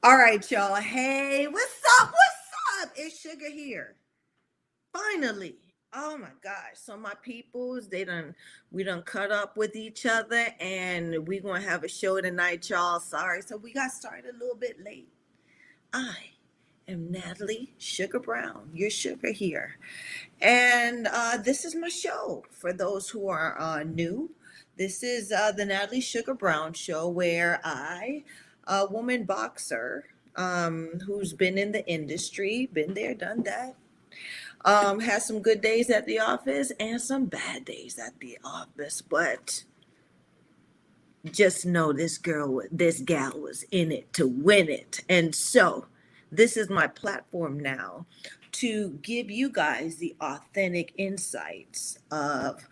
All right, y'all. Hey, what's up? What's up? It's Sugar here. Finally. Oh my gosh. So my peoples, we done cut up with each other and we gonna have a show tonight, y'all. Sorry. So we got started a little bit late. I am Natalie Sugar Brown, your sugar here. And this is my show for those who are new. This is the Natalie Sugar Brown show where a woman boxer who's been in the industry, been there, done that, has some good days at the office and some bad days at the office. But just know this gal was in it to win it. And so this is my platform now to give you guys the authentic insights of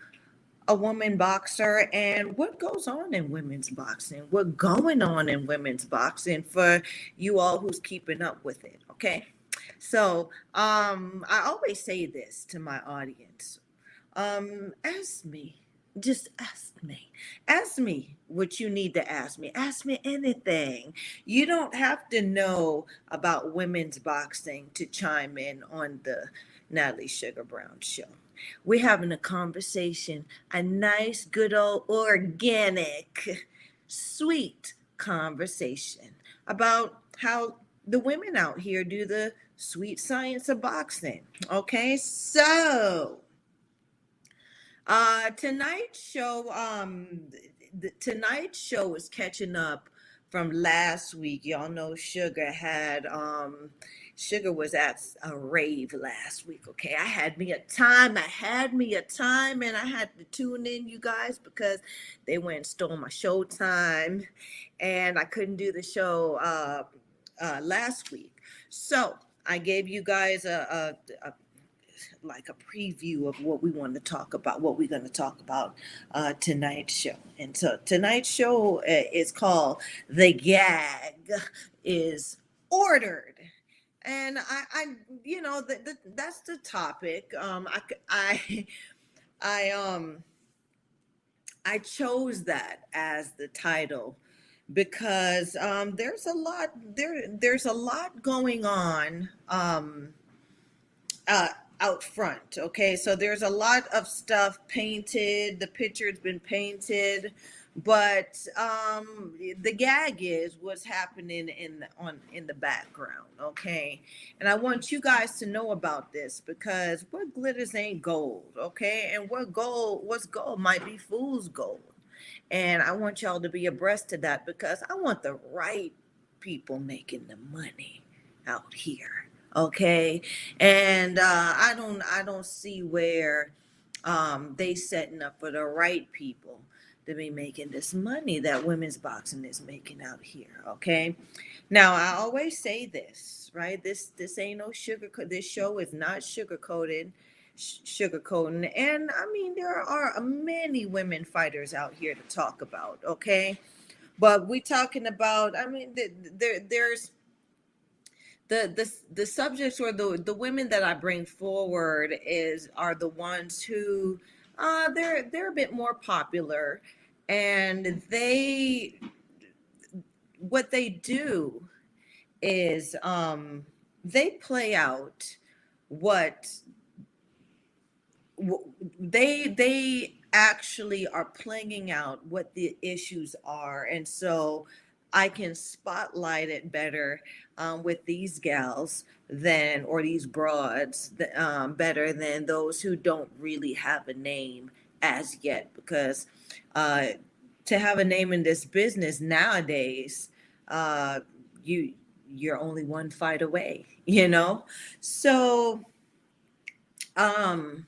a woman boxer and what goes on in women's boxing, what going on in women's boxing for you all who's keeping up with it. Okay. So I always say this to my audience. Ask me. Just ask me. Ask me what you need to ask me. Ask me anything. You don't have to know about women's boxing to chime in on the Natalie Sugar Brown show. We're having a conversation, a nice, good old organic, sweet conversation about how the women out here do the sweet science of boxing. Okay, so tonight's show, tonight's show is catching up from last week. Y'all know Sugar was at a rave last week. Okay, I had me a time. And I had to tune in, you guys, because they went and stole my show time, and I couldn't do the show last week. So I gave you guys like a preview of what we want to talk about, what we're going to talk about tonight's show. And so tonight's show is called "The Gag Is Ordered." And that's the topic. I I chose that as the title because there's a lot going on uh, out front. Okay, so there's a lot of stuff painted. The picture's been painted, but the gag is what's happening in the background. Okay, and I want you guys to know about this because what glitters ain't gold. Okay, and what's gold might be fool's gold. And I want y'all to be abreast of that because I want the right people making the money out here. Okay, and I don't see where they setting up for the right people to be making this money that women's boxing is making out here. Okay, now I always say this, right? This ain't no sugar. This show is not sugarcoating, and I mean there are many women fighters out here to talk about. Okay, but we talking about. I mean, there's the subjects or the women that I bring forward are the ones who they're a bit more popular, and what they do is they play out what they actually are playing out what the issues are, and so I can spotlight it better with these gals than or these broads better than those who don't really have a name as yet, because uh, to have a name in this business nowadays, uh, you're only one fight away, so um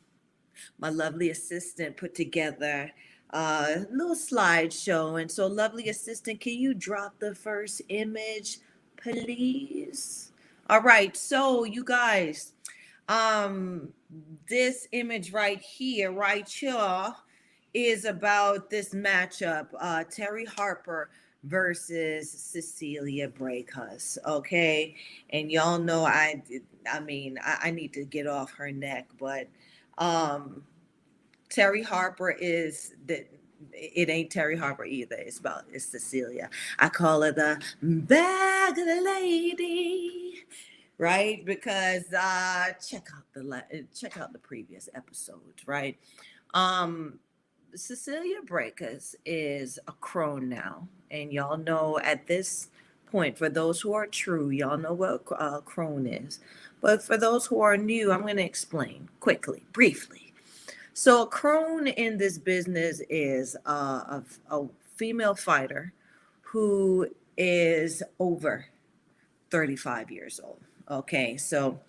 my lovely assistant put together a little slideshow. And so, lovely assistant, can you drop the first image, please? All right. So, you guys, um, this image right here, is about this matchup, Terry Harper versus Cecilia Brækhus. Okay, and y'all know I need to get off her neck, but um, Terry Harper is it ain't Terry Harper either. It's Cecilia. I call her the bag lady, right? Because check out the previous episodes, right? Um, Cecilia Breakers is a crone now, and y'all know at this point, for those who are true, y'all know what crone is. But for those who are new, I'm going to explain quickly, briefly. So, a crone in this business is a female fighter who is over 35 years old. Okay, so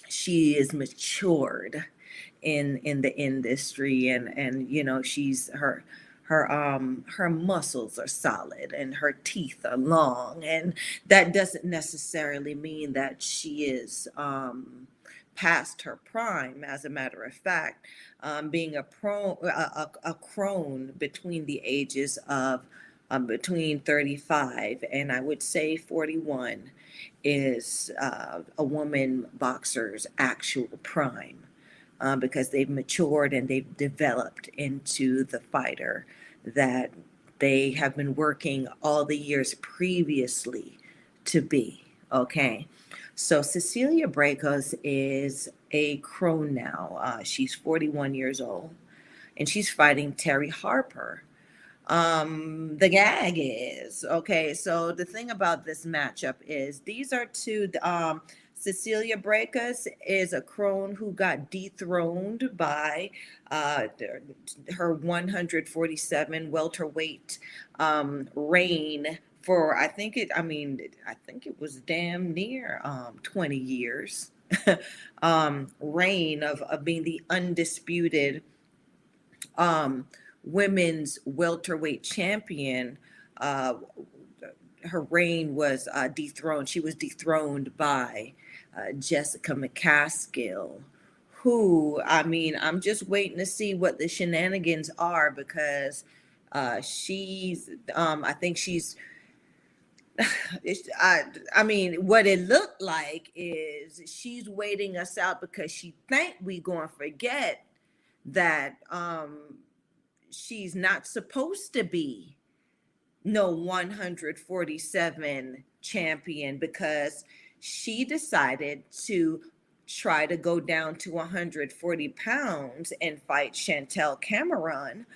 she is matured in the industry, and you know, she's her muscles are solid and her teeth are long, and that doesn't necessarily mean that she is past her prime. As a matter of fact, being a crone between the ages of between 35 and I would say 41 is a woman boxer's actual prime, because they've matured and they've developed into the fighter that they have been working all the years previously to be. Okay. So Cecilia Brækhus is a crone now. She's 41 years old and she's fighting Terry Harper. The gag is okay. So the thing about this matchup is these are two. Cecilia Brækhus is a crone who got dethroned by her 147 welterweight reign for I think it was damn near 20 years reign of being the undisputed women's welterweight champion. Her reign was dethroned. She was dethroned by Jessica McCaskill, who, I'm just waiting to see what the shenanigans are, because I think she's, what it looked like is she's waiting us out because she think we going to forget that she's not supposed to be no 147 champion, because she decided to try to go down to 140 pounds and fight Chantel Cameron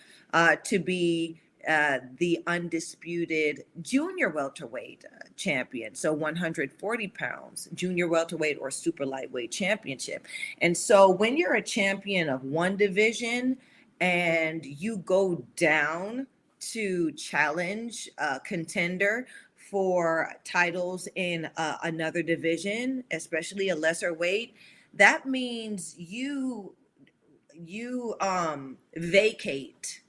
to be the undisputed junior welterweight champion. So 140 pounds, junior welterweight or super lightweight championship. And so when you're a champion of one division and you go down to challenge a contender for titles in another division, especially a lesser weight, that means you vacate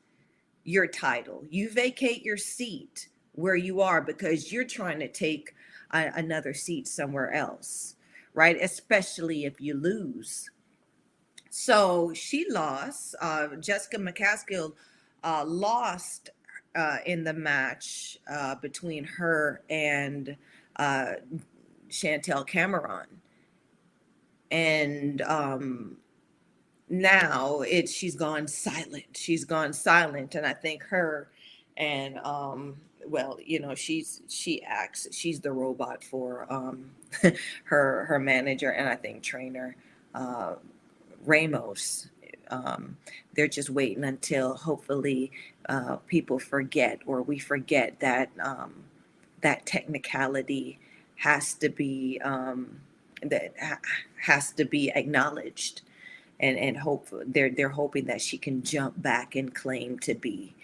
your title. You vacate your seat where you are because you're trying to take another seat somewhere else, right? Especially if you lose. So she lost. Jessica McCaskill lost in the match between her and Chantel Cameron. And now she's gone silent. She's gone silent, and I think her and she's the robot for her manager and I think trainer Ramos. They're just waiting until hopefully people forget, or we forget that that technicality has to be acknowledged, and hope they're hoping that she can jump back and claim to be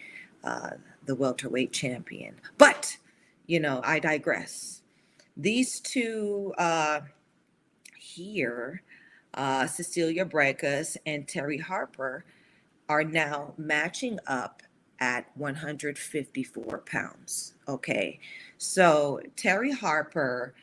the welterweight champion. But I digress. These two here, Cecilia Brækhus and Terry Harper, are now matching up at 154 pounds. Okay, so Terry Harper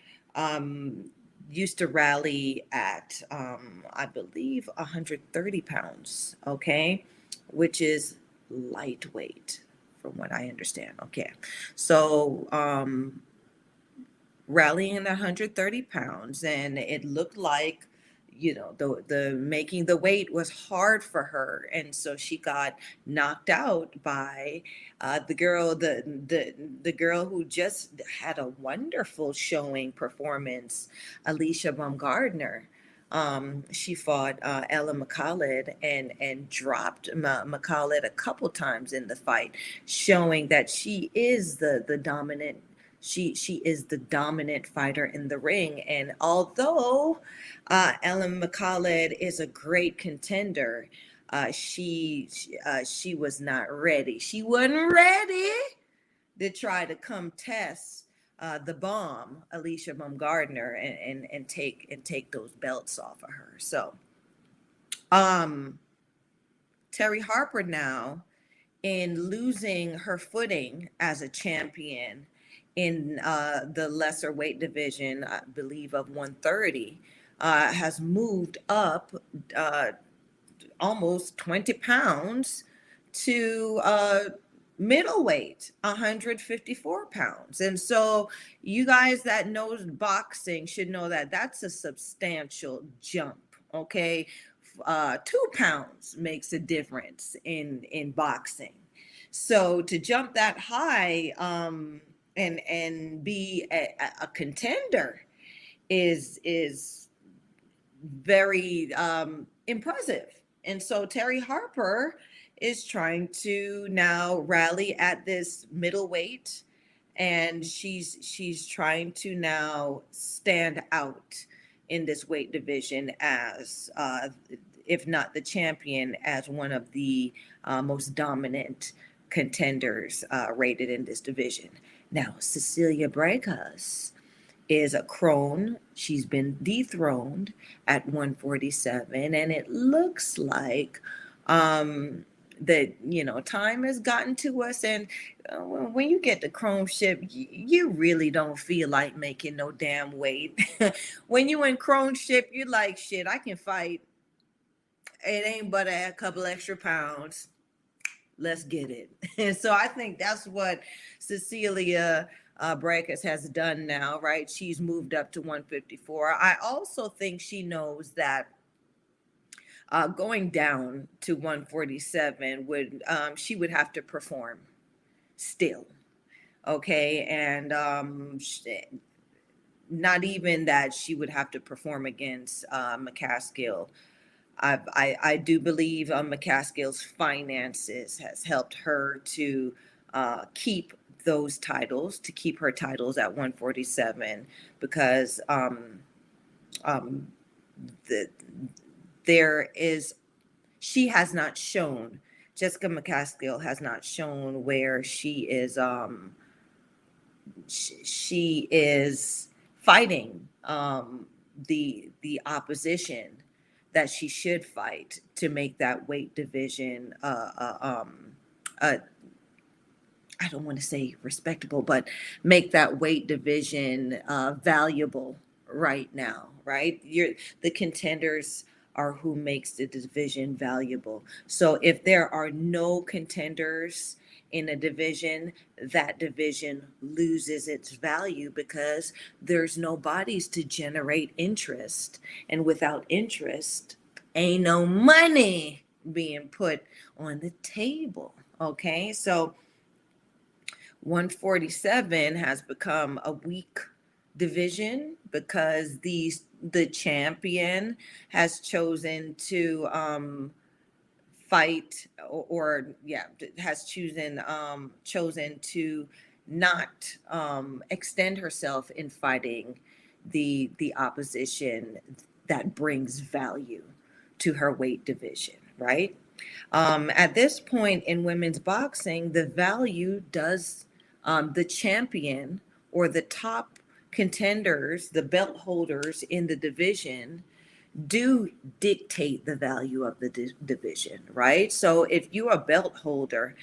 used to rally at I believe 130 pounds, okay, which is lightweight from what I understand. Okay, so rallying at 130 pounds, and it looked like the making the weight was hard for her, and so she got knocked out by the girl who just had a wonderful showing performance, Alicia Baumgardner. She fought Ella McCallid and dropped McCallid a couple times in the fight, showing that she is the dominant. She is the dominant fighter in the ring. And although Ellen McCallid is a great contender, she was not ready. She wasn't ready to try to come test the bomb, Alicia Baumgardner, and take those belts off of her. So, Terry Harper now, in losing her footing as a champion in the lesser weight division, I believe of 130, has moved up almost 20 pounds to middleweight, 154 pounds. And so you guys that knows boxing should know that that's a substantial jump. Okay, 2 pounds makes a difference in boxing. So to jump that high and be a contender is very impressive. And so Terry Harper is trying to now rally at this middleweight, and she's trying to now stand out in this weight division as if not the champion, as one of the most dominant contenders rated in this division. Now, Cecilia Brækhus is a crone. She's been dethroned at 147, and it looks like that time has gotten to us, and when you get the croneship, you really don't feel like making no damn weight. When you in croneship, you're like, shit, I can fight. It ain't but a couple extra pounds. Let's get it. And so I think that's what Cecilia Brækhus has done now, right? She's moved up to 154. I also think she knows that going down to 147 she would have to perform still. Okay. And not even that she would have to perform against McCaskill. I do believe McCaskill's finances has helped her to keep those titles, to keep her titles at 147, because she has not shown, Jessica McCaskill has not shown where she is fighting the opposition that she should fight to make that weight division I don't want to say respectable, but make that weight division valuable right now, right? The contenders are who makes the division valuable. So if there are no contenders in a division, that division loses its value because there's no bodies to generate interest. And without interest, ain't no money being put on the table. Okay, so 147 has become a weak division because the champion has chosen to fight has chosen to not extend herself in fighting the opposition that brings value to her weight division, right? At this point in women's boxing, the value does the champion or the top contenders, the belt holders in the division, do dictate the value of the division, right? So if you're a belt holder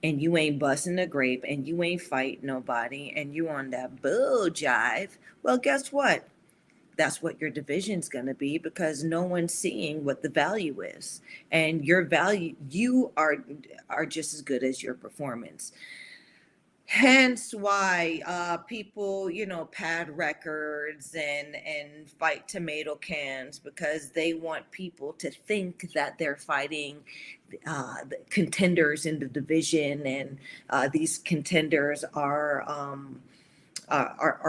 and you ain't busting a grape and you ain't fighting nobody and you on that bull jive, well, guess what? That's what your division's going to be, because no one's seeing what the value is, and your value, you are just as good as your performance. Hence why people, pad records and fight tomato cans, because they want people to think that they're fighting the contenders in the division, and these contenders are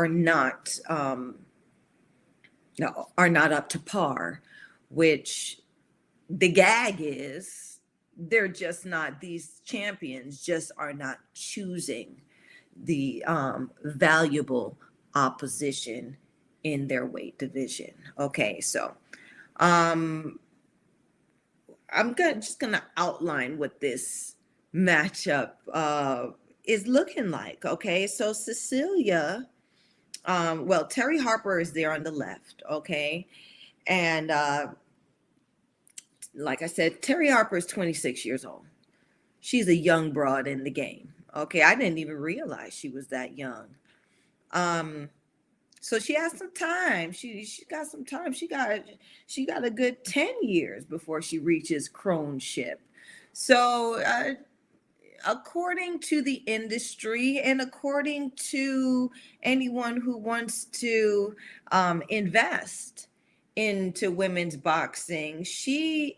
not no, are not up to par, which the gag is they're just not, these champions just are not choosing the valuable opposition in their weight division. Okay, so um, just gonna outline what this matchup is looking like. Okay, so Cecilia, well, Terry Harper is there on the left. Okay, and like I said, Terry Harper is 26 years old. She's a young broad in the game. Okay, I didn't even realize she was that young. So she has some time. She got some time. She got a good 10 years before she reaches crone-ship. So according to the industry and according to anyone who wants to invest into women's boxing, she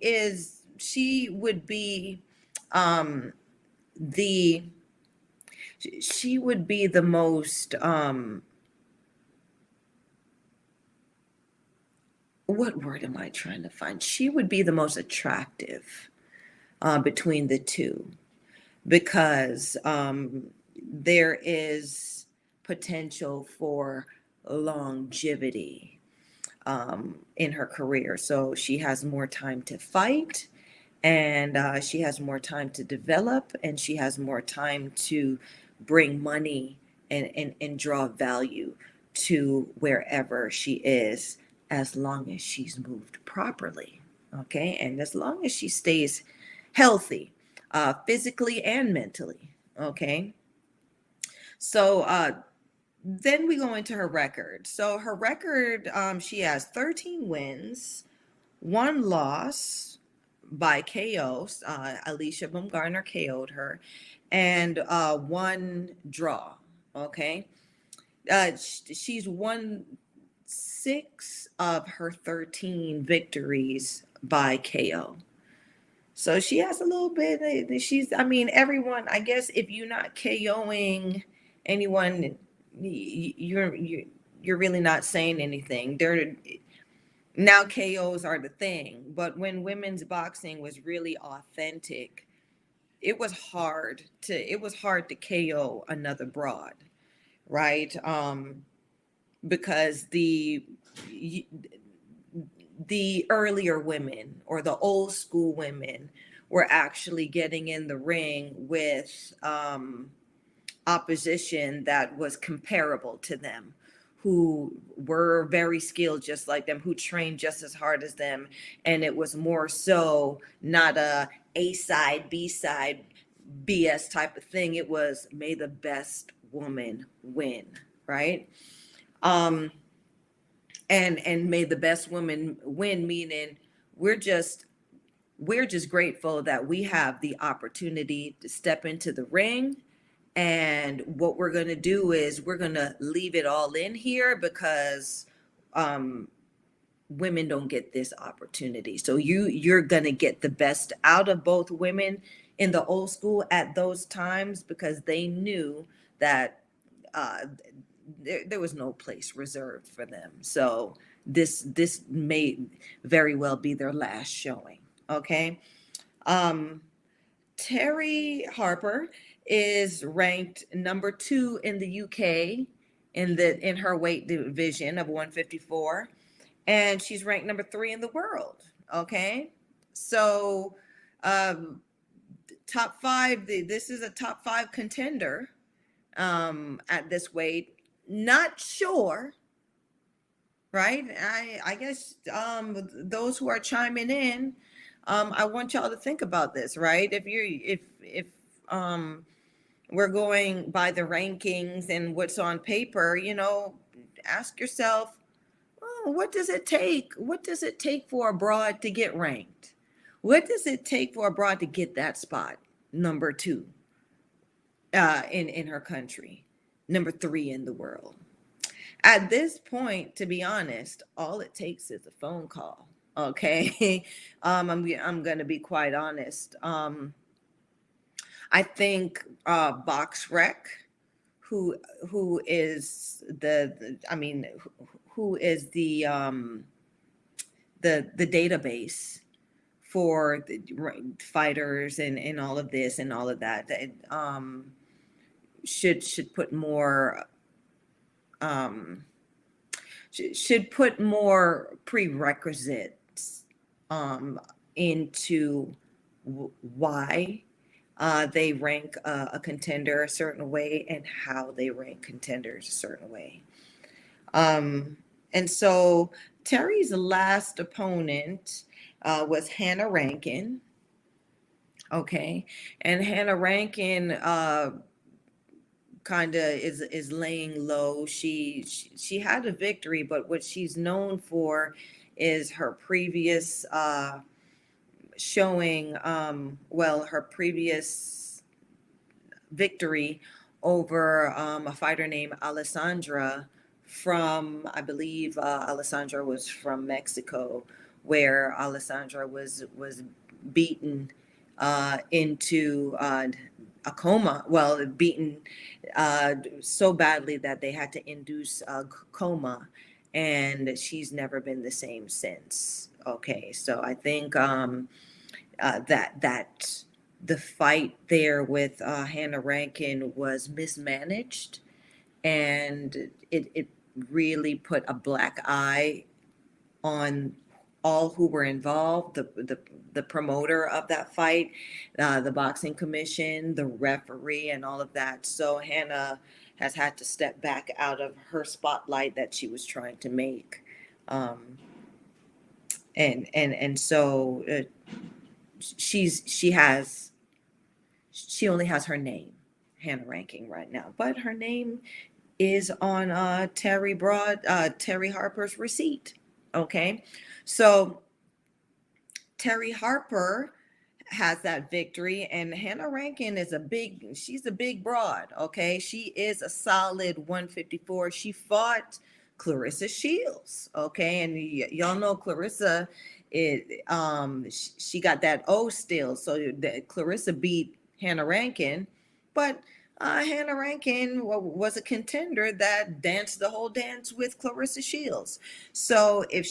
would be the most what word am I trying to find? She would be the most attractive between the two, because there is potential for longevity in her career. So she has more time to fight, and she has more time to develop, and she has more time to bring money and draw value to wherever she is, as long as she's moved properly. Okay, and as long as she stays healthy, physically and mentally. Okay, so then we go into her record. So her record, she has 13 wins, 1 loss by KO. Alicia Baumgartner KO'd her, and 1 draw. Okay, she's won 6 of her 13 victories by KO. So she has a little bit. Everyone. I guess if you're not KOing anyone, you're really not saying anything. Now KOs are the thing, but when women's boxing was really authentic, it was hard to KO another broad, right? Because the earlier women, or the old school women, were actually getting in the ring with opposition that was comparable to them, who were very skilled just like them, who trained just as hard as them. And it was more so not A side, B side, BS type of thing. It was, may the best woman win, right? And may the best woman win, meaning we're just grateful that we have the opportunity to step into the ring. And what we're going to do is we're going to leave it all in here, because women don't get this opportunity. So you're going to get the best out of both women in the old school at those times, because they knew that there was no place reserved for them. So this may very well be their last showing. Okay. Terry Harper is ranked number 2 in the UK in her weight division of 154, and she's ranked number 3 in the world. Okay, so top 5. This is a top 5 contender at this weight. Not sure, right? I guess those who are chiming in, I want y'all to think about this, right? If we're going by the rankings and what's on paper, ask yourself, what does it take? What does it take for a broad to get ranked? What does it take for a broad to get that spot, number 2? in her country, number 3 in the world. At this point, to be honest, all it takes is a phone call. Okay, I'm gonna be quite honest. I think Box Rec, who is who is the database for the fighters and all of this and all of that, should put more should put more prerequisites into why they rank a contender a certain way and how they rank contenders a certain way. And so Terry's last opponent was Hannah Rankin. Okay. And Hannah Rankin kind of is laying low. She had a victory, but what she's known for is her previous showing, her previous victory over a fighter named Alessandra from, I believe Alessandra was from Mexico, where Alessandra was beaten into a coma. Well, beaten so badly that they had to induce a coma, and she's never been the same since. Okay, so I think that the fight there with Hannah Rankin was mismanaged, and it really put a black eye on all who were involved, the promoter of that fight, the boxing commission, the referee, and all of that. So Hannah has had to step back out of her spotlight that she was trying to make. And so she only has her name, Hannah Rankin, right now, but her name is on Terry Harper's receipt. Okay, so Terry Harper has that victory, and Hannah Rankin is she's a big broad. Okay, she is a solid 154. She fought Clarissa Shields. Okay, and y'all know Clarissa, she got that O still, so Clarissa beat Hannah Rankin, but Hannah Rankin was a contender that danced the whole dance with Clarissa Shields. So if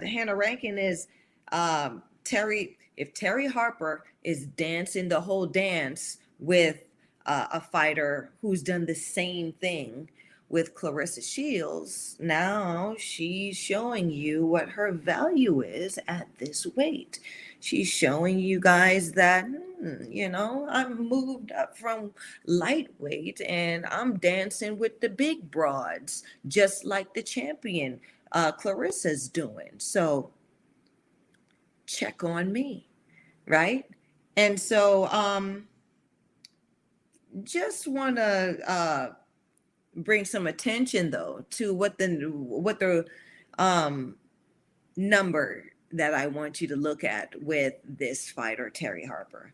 Hannah Rankin is if Terry Harper is dancing the whole dance with a fighter who's done the same thing with Clarissa Shields, now she's showing you what her value is at this weight. She's showing you guys that, I'm moved up from lightweight and I'm dancing with the big broads, just like the champion Clarissa's doing. So check on me, right? And so just want to bring some attention though to what the number that I want you to look at with this fighter, Terry Harper.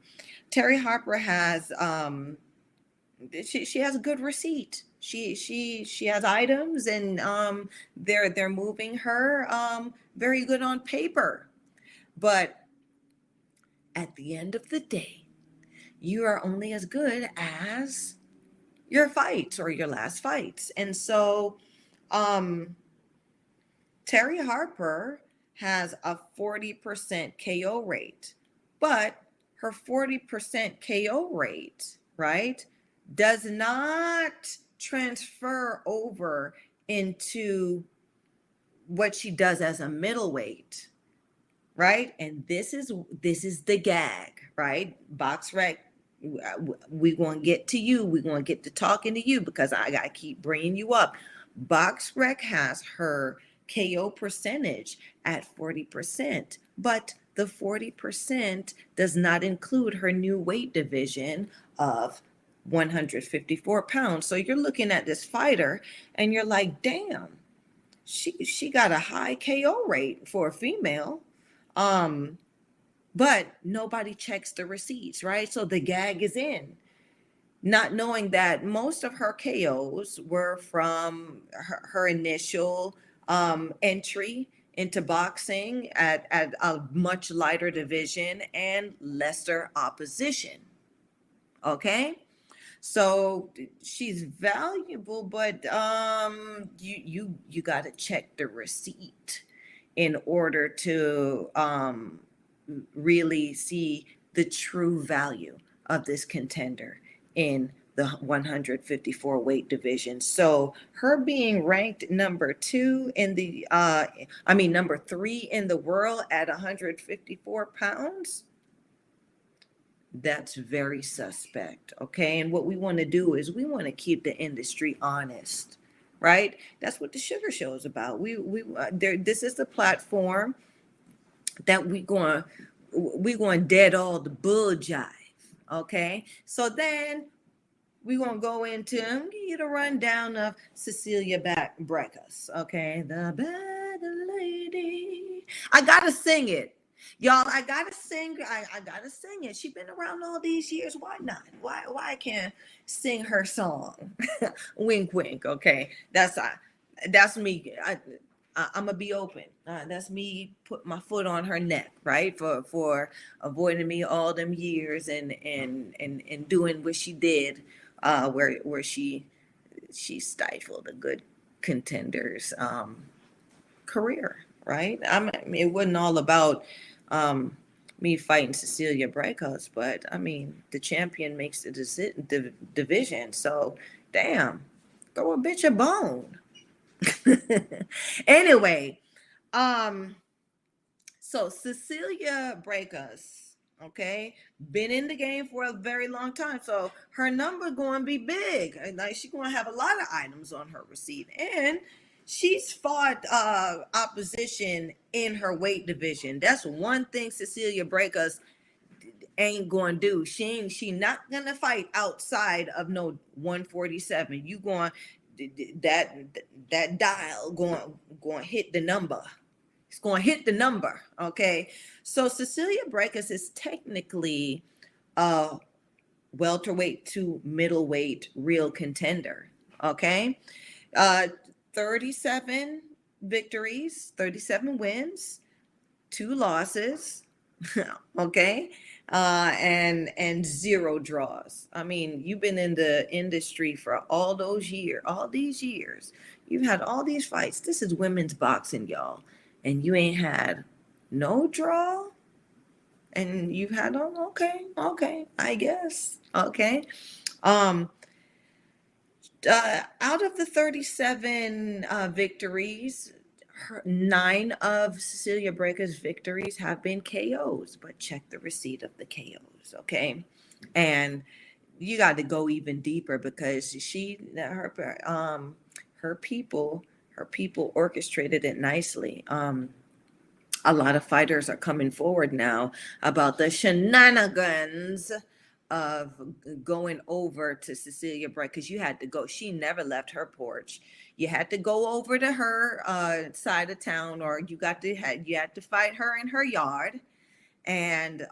Terry Harper has she has a good receipt. She has items, and they're moving her very good on paper. But at the end of the day, you are only as good as your fights or your last fights. And so Terry Harper has a 40% KO rate, but her 40% KO rate, right, does not transfer over into what she does as a middleweight, right? And this is the gag, right? BoxRec, we're going to get to you. We're going to get to talking to you because I got to keep bringing you up. BoxRec has her KO percentage at 40%, but the 40% does not include her new weight division of 154 pounds. So you're looking at this fighter and you're like, damn, she got a high KO rate for a female. But nobody checks the receipts, right? So the gag is in. not knowing that most of her KOs were from her initial entry into boxing at a much lighter division and lesser opposition. Okay, so she's valuable, but you got to check the receipt in order to really see the true value of this contender in the 154 weight division. So her being ranked number 2 in the number 3 in the world at 154 pounds, that's very suspect. Okay, and what we want to do is we want to keep the industry honest, right? That's what the Sugar Show is about. This is the platform that we going dead all the bull jive. Okay, so then we gonna go into get a rundown of Cecilia Brækhus. Okay, the bad lady. I gotta sing it, y'all. I gotta sing. I gotta sing it. She been around all these years. Why not? Why I can't sing her song? Wink, wink. Okay, that's me. I'm gonna be open. That's me put my foot on her neck, right? For avoiding me all them years and doing what she did, where she stifled a good contender's career, right? It wasn't all about me fighting Cecilia Brækhus, but I mean the champion makes the division. So damn, throw a bitch a bone. Anyway, so Cecilia Brækhus, okay, been in the game for a very long time, so her number going to be big. Like she's going to have a lot of items on her receipt, and she's fought opposition in her weight division. That's one thing Cecilia Brækhus ain't going to do. She not going to fight outside of no 147. You going that dial going to hit the number. It's going to hit the number. Okay, so Cecilia Brækhus is technically a welterweight to middleweight real contender. Okay, 37 victories, 37 wins, 2 losses. Okay, and 0 draws. I mean, you've been in the industry for all these years. You've had all these fights. This is women's boxing, y'all, and you ain't had no draw. And you've had okay, I guess. Okay. Out of the 37 victories, 9 of Cecilia Brækhus' victories have been KOs, but check the receipt of the KOs, okay? And you got to go even deeper because her people orchestrated it nicely. A lot of fighters are coming forward now about the shenanigans of going over to Cecilia Brækhus, because you had to go. She never left her porch. You had to go over to her side of town, or you had to fight her in her yard. And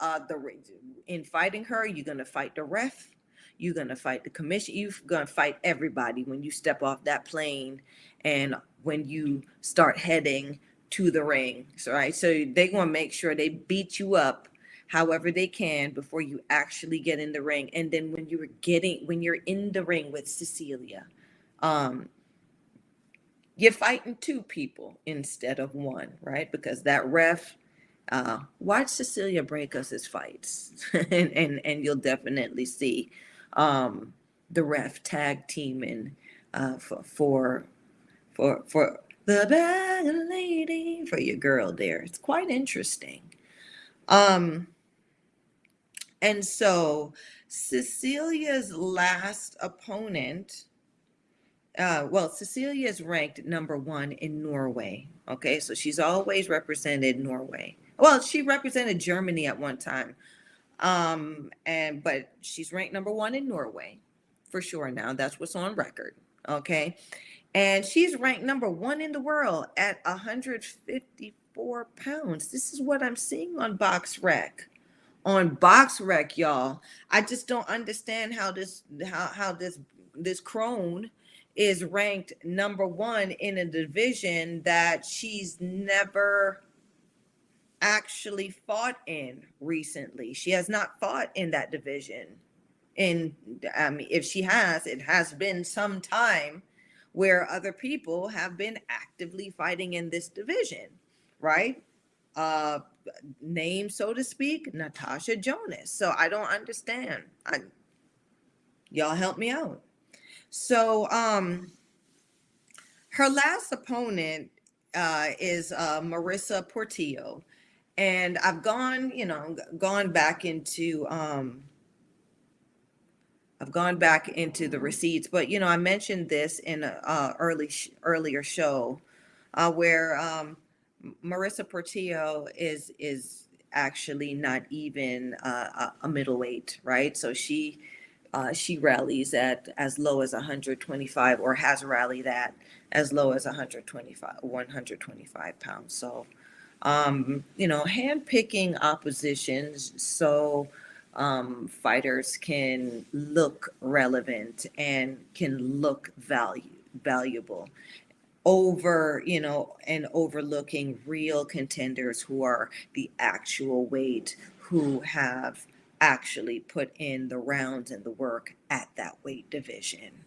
in fighting her, you're gonna fight the ref, you're gonna fight the commission, you're gonna fight everybody when you step off that plane and when you start heading to the ring. So right, so they're gonna make sure they beat you up however they can before you actually get in the ring. And then when you're in the ring with Cecilia, you're fighting 2 people instead of 1, right? Because that ref, watch Cecilia Brækhus' fights, and you'll definitely see the ref tag teaming for the bad lady, for your girl there. It's quite interesting. And so Cecilia's last opponent, Cecilia is ranked number 1 in Norway. Okay, so she's always represented Norway. Well, she represented Germany at one time, but she's ranked number 1 in Norway for sure now. That's what's on record. Okay, and she's ranked number 1 in the world at 154 pounds. This is what I'm seeing on BoxRec on Box Rec, y'all. I just don't understand how this crone is ranked number one in a division that she's never actually fought in recently. She has not fought in that division. And if she has, it has been some time where other people have been actively fighting in this division, right? Uh, Name, so to speak, Natasha Jonas. So I don't understand. Y'all help me out. So her last opponent is Marissa Portillo. And I've gone back into the receipts, but I mentioned this in a earlier show where Marissa Portillo is actually not even a middleweight, right? So she rallies at as low as 125, or has rallied at as low as 125 pounds. So handpicking oppositions so fighters can look relevant and can look valuable over, and overlooking real contenders who are the actual weight, who have actually put in the rounds and the work at that weight division.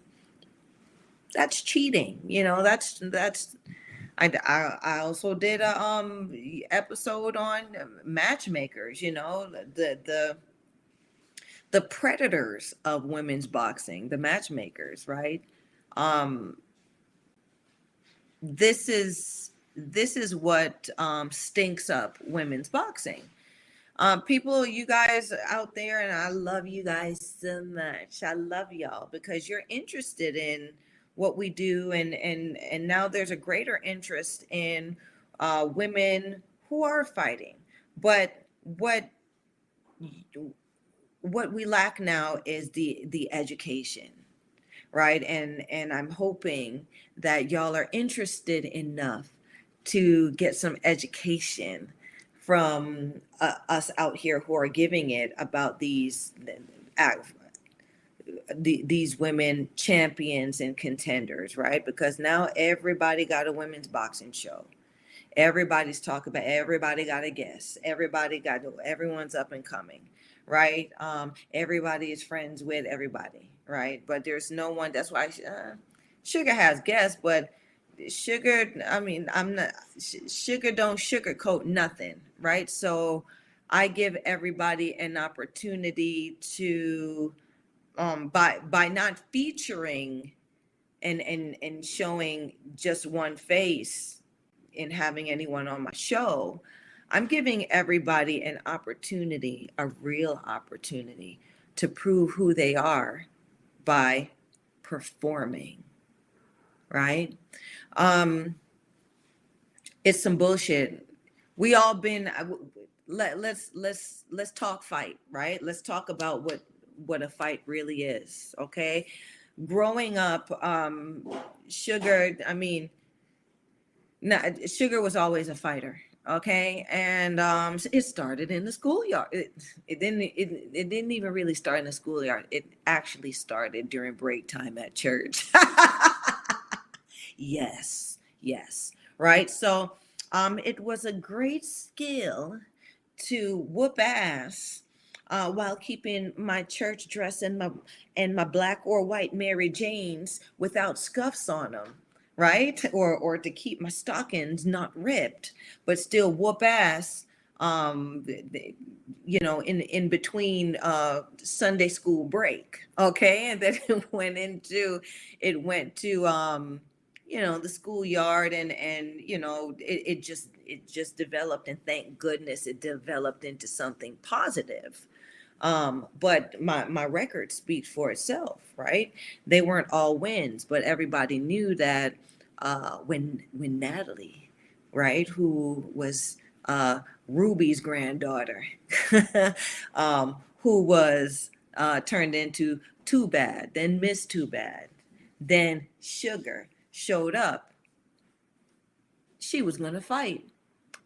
That's cheating. That's I also did a episode on matchmakers, the predators of women's boxing, the matchmakers, right? This is what stinks up women's boxing. People, you guys out there, and I love you guys so much. I love y'all because you're interested in what we do, and now there's a greater interest in women who are fighting. But what we lack now is the education, right? And I'm hoping that y'all are interested enough to get some education from us out here who are giving it about these women champions and contenders, right? Because now everybody got a women's boxing show. Everybody's talking about, everybody got a guest. Everyone's up and coming, right? Everybody is friends with everybody, right? But there's no one. That's why Sugar has guests, but Sugar, Sugar don't sugarcoat nothing, right? So I give everybody an opportunity to, by not featuring and showing just one face in having anyone on my show, I'm giving everybody an opportunity, a real opportunity, to prove who they are by performing, right? It's some bullshit. We all been, let's talk fight, right? Let's talk about what a fight really is, okay? Growing up, Sugar, Sugar was always a fighter, okay? And it started in the schoolyard. It didn't even really start in the schoolyard. It actually started during break time at church. Yes, right? So it was a great skill to whoop ass while keeping my church dress and my black or white Mary Janes without scuffs on them, right? Or to keep my stockings not ripped, but still whoop ass, in between Sunday school break, okay? And then it went to the schoolyard, and it just developed, and thank goodness it developed into something positive. But my record speaks for itself, right? They weren't all wins, but everybody knew that when Natalie, right, who was Ruby's granddaughter, who was turned into Too Bad, then Miss Too Bad, then Sugar showed up, she was going to fight,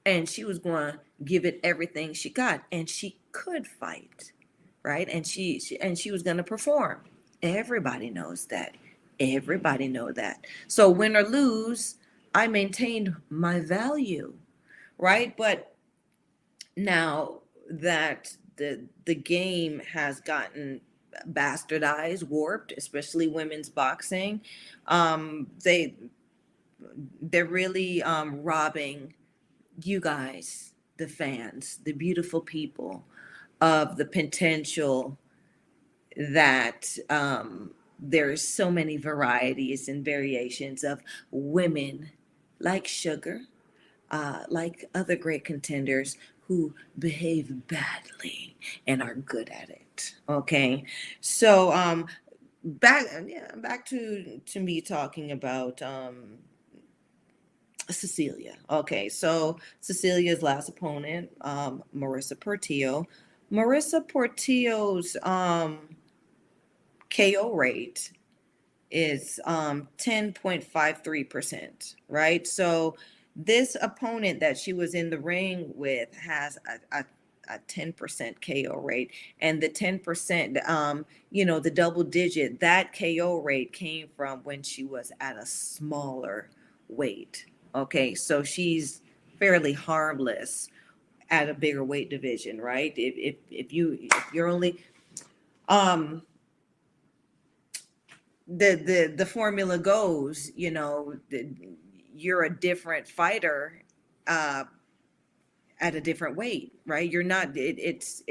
and she was going give it everything she got, and she could fight, right? And she was going to perform. Everybody knows that. Everybody know that. So win or lose, I maintained my value, right? But now that the game has gotten bastardized, warped, especially women's boxing, they they're really robbing you guys, the fans, the beautiful people, of the potential that there's so many varieties and variations of women like Sugar, like other great contenders who behave badly and are good at it. Okay, so back to me talking about Cecilia. Okay, so Cecilia's last opponent, Marissa Portillo. Marissa Portillo's KO rate is 10.53%, right? So this opponent that she was in the ring with has a 10% KO rate, and the 10%, the double digit, that KO rate came from when she was at a smaller weight. Okay, so she's fairly harmless at a bigger weight division, right? If you're only um the formula goes, you're a different fighter uh at a different weight, right? You're not it's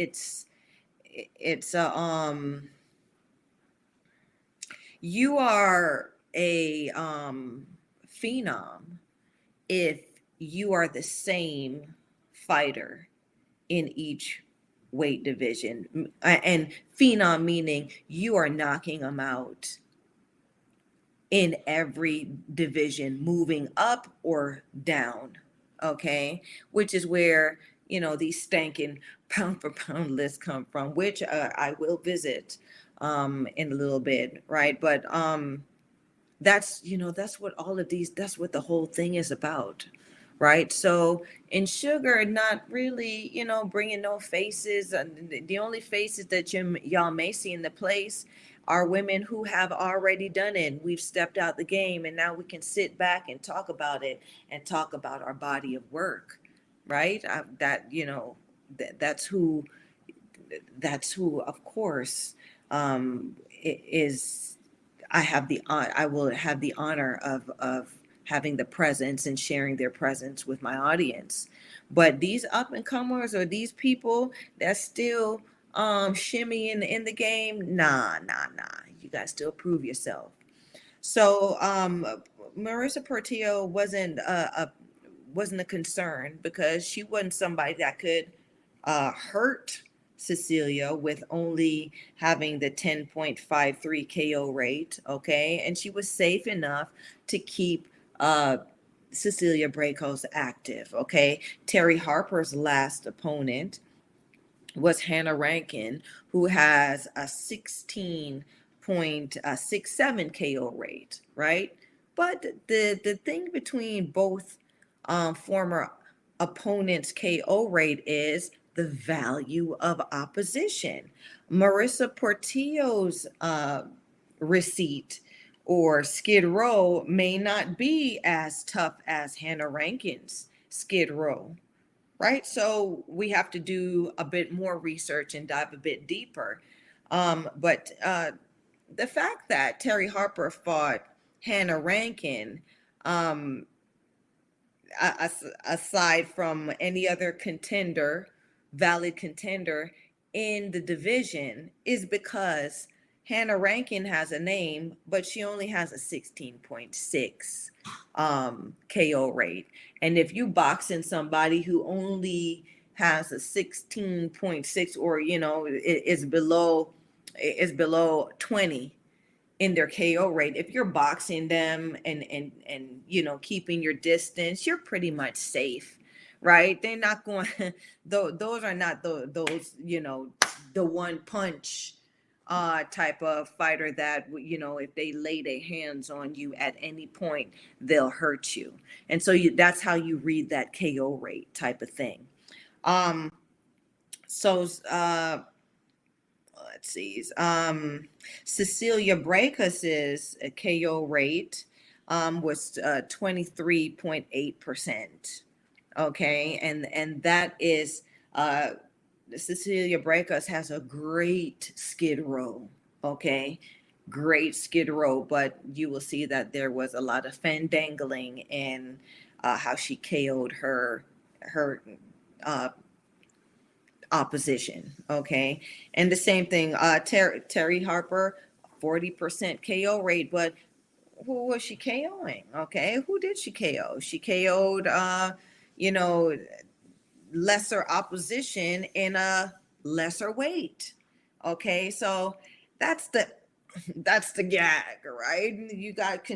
you are a phenom if you are the same fighter in each weight division. And phenom meaning you are knocking them out in every division, moving up or down. Okay, which is where these stanking pound for pound lists come from, which I will visit in a little bit, right? But that's what all of these, that's what the whole thing is about, right? So in Sugar, not really, bringing no faces. The only faces that y'all may see in the place are women who have already done it. We've stepped out the game, and now we can sit back and talk about it and talk about our body of work, right? That's who, of course, is. I will have the honor of having the presence and sharing their presence with my audience. But these up and comers, or these people that still shimmying in the game, nah. You guys still prove yourself. So Marissa Portillo wasn't a concern, because she wasn't somebody that could hurt Cecilia with only having the 10.53 KO rate. Okay, and she was safe enough to keep Cecilia Brækhus active. Okay, Terry Harper's last opponent was Hannah Rankin, who has a 16.67 KO rate, right? But the thing between both former opponents' KO rate is the value of opposition. Marissa Portillo's receipt or Skid Row may not be as tough as Hannah Rankin's Skid Row, right? So we have to do a bit more research and dive a bit deeper. But the fact that Terry Harper fought Hannah Rankin, um, aside from any other contender, valid contender in the division, is because Hannah Rankin has a name, but she only has a 16.6 KO rate. And if you box in somebody who only has a 16.6, or is below 20 in their KO rate, if you're boxing them and keeping your distance, you're pretty much safe, right? They're not going those are not those the one punch type of fighter that if they lay their hands on you at any point, they'll hurt you. And so that's how you read that KO rate type of thing. Um, so let's see. Cecilia Brækhus's KO rate was 23.8%. Okay, and that is uh, Cecilia Brækhus has a great skid row. Okay, great skid row, but you will see that there was a lot of fandangling in how she KO'd her uh, opposition. Okay, and the same thing. Terry Harper, 40% KO rate, but who was she KOing? Okay, who did she KO? She KO'd, you know, lesser opposition in a lesser weight. Okay, so that's the that's the gag, right? You got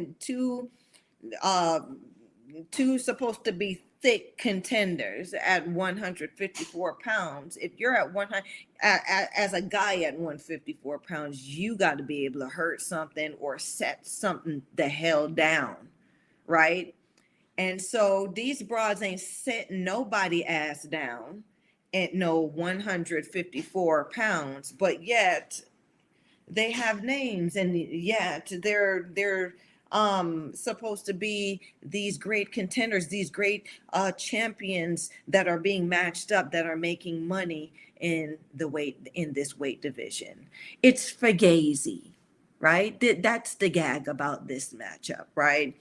uh two supposed to be thick contenders at 154 pounds. If you're at 100 as a guy at 154 pounds, you got to be able to hurt something or set something the hell down, right? And so these broads ain't setting nobody ass down at no 154 pounds, but yet they have names, and yet they're supposed to be these great contenders, these great champions that are being matched up, that are making money in this weight division. It's fugazi, right? That's the gag about this matchup, right?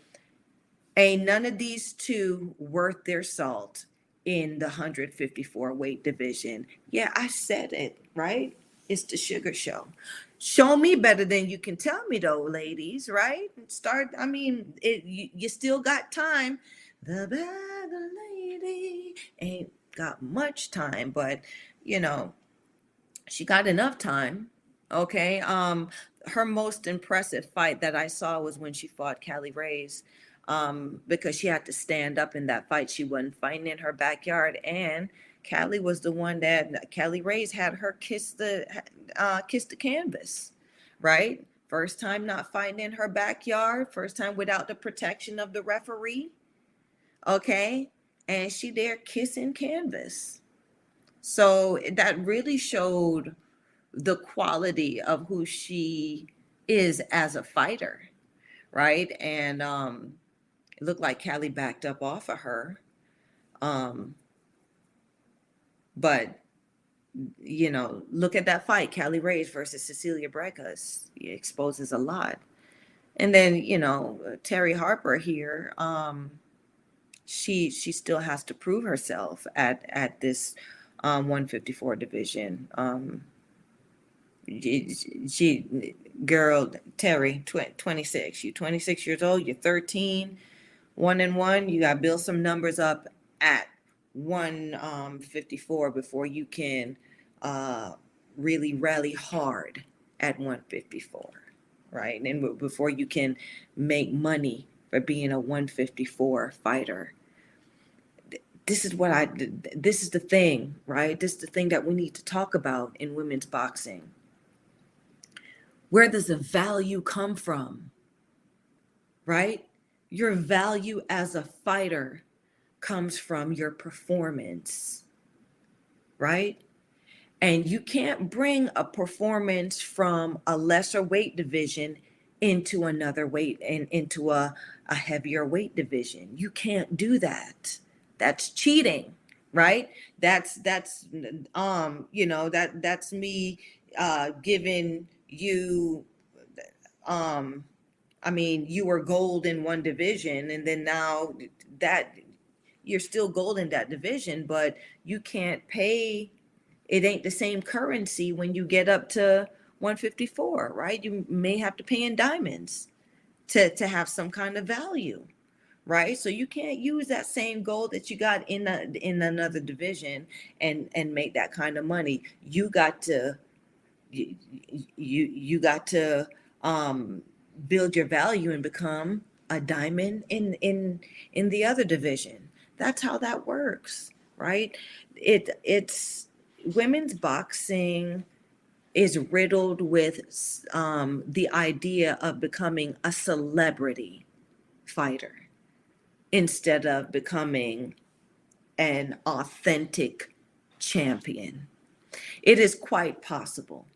Ain't none of these two worth their salt in the 154 weight division. Yeah, I said it, right? It's the Sugar Show. Show me better than you can tell me, though, ladies, right? I mean, you still got time. The bad lady ain't got much time, but, you know, she got enough time. Okay. Her most impressive fight that I saw was when she fought Callie Reyes, because she had to stand up in that fight. She wasn't fighting in her backyard, and Callie was the one that Callie Reyes had her kiss the canvas, right? First time not fighting in her backyard, first time without the protection of the referee. Okay, and she there kissing canvas. So that really showed the quality of who she is as a fighter, right? And it looked like Callie backed up off of her. Um, but you know, look at that fight, Callie Reyes versus Cecilia Brækhus. It exposes a lot. And then, you know, Terry Harper here, she still has to prove herself at this 154 division. She girl Terry 26, you 26 years old, you're 13, 1-1, you got to build some numbers up at 154 before you can really rally hard at 154, right? And before you can make money for being a 154 fighter. This is the thing, right? This is the thing that we need to talk about in women's boxing. Where does the value come from, right? Your value as a fighter comes from your performance, right? And you can't bring a performance from a lesser weight division into another weight and into a heavier weight division. You can't do that. That's cheating, right? That's you know, that's me giving you I mean, you were gold in one division, and then now that you're still gold in that division, but you can't pay. It ain't the same currency when you get up to 154, right? You may have to pay in diamonds to have some kind of value, right? So you can't use that same gold that you got in another division and make that kind of money. You got to you got to build your value and become a diamond in the other division. That's how that works, right? It's women's boxing is riddled with the idea of becoming a celebrity fighter instead of becoming an authentic champion. It is quite possible,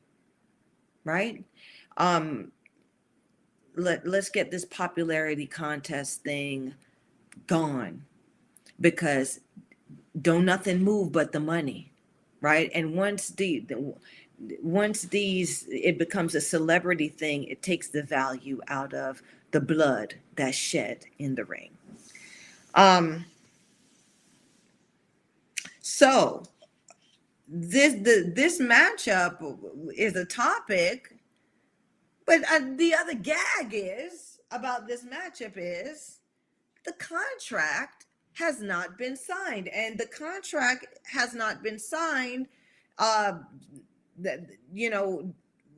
right? Um, let's get this popularity contest thing gone, because don't nothing move but the money, right? And once these it becomes a celebrity thing, it takes the value out of the blood that's shed in the ring. So this matchup is a topic, but the other gag is about this matchup is the contract has not been signed, and the contract has not been signed. Uh, that you know,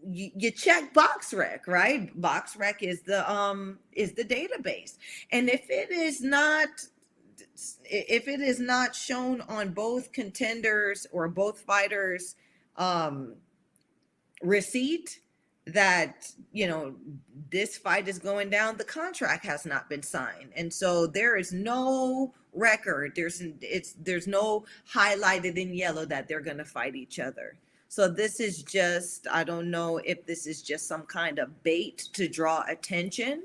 you check BoxRec, right? BoxRec is the database, and if it is not shown on both contenders or both fighters um receipt that this fight is going down, the contract has not been signed, and so there is no record. There's no highlighted in yellow that they're going to fight each other. So this is just, I don't know if this is just some kind of bait to draw attention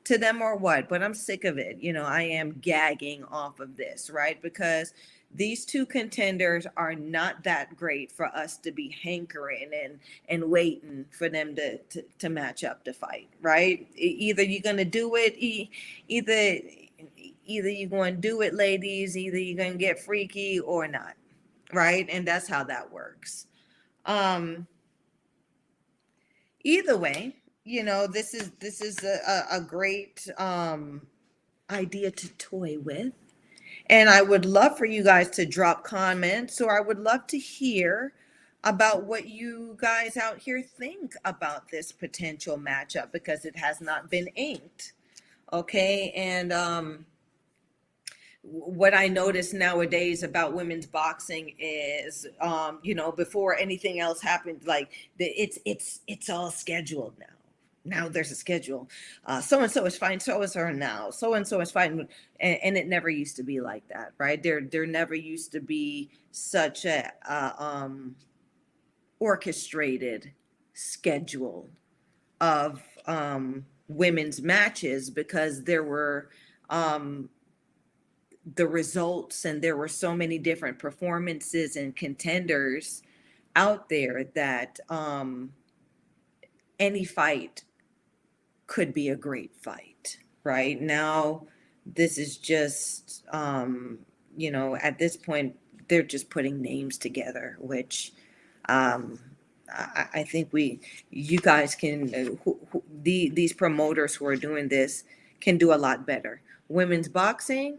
to them or what, but I'm sick of it. I am gagging off of this, right? Because these two contenders are not that great for us to be hankering and waiting for them to match up to fight, right? Either you're going to do it, either you're going to do it, ladies, either you're going to get freaky or not, right? And that's how that works. Either way, this is a great idea to toy with. And I would love for you guys to drop comments, or I would love to hear about what you guys out here think about this potential matchup, because it has not been inked. Okay. And what I notice nowadays about women's boxing is, before anything else happened, like it's all scheduled now. Now there's a schedule. So and so is fighting so and so now. So and so is fighting, and it never used to be like that, right? There never used to be such a orchestrated schedule of women's matches, because there were the results, and there were so many different performances and contenders out there that any fight could be a great fight. Right now, this is just at this point they're just putting names together, which I think you guys can, these promoters who are doing this can do a lot better. Women's boxing,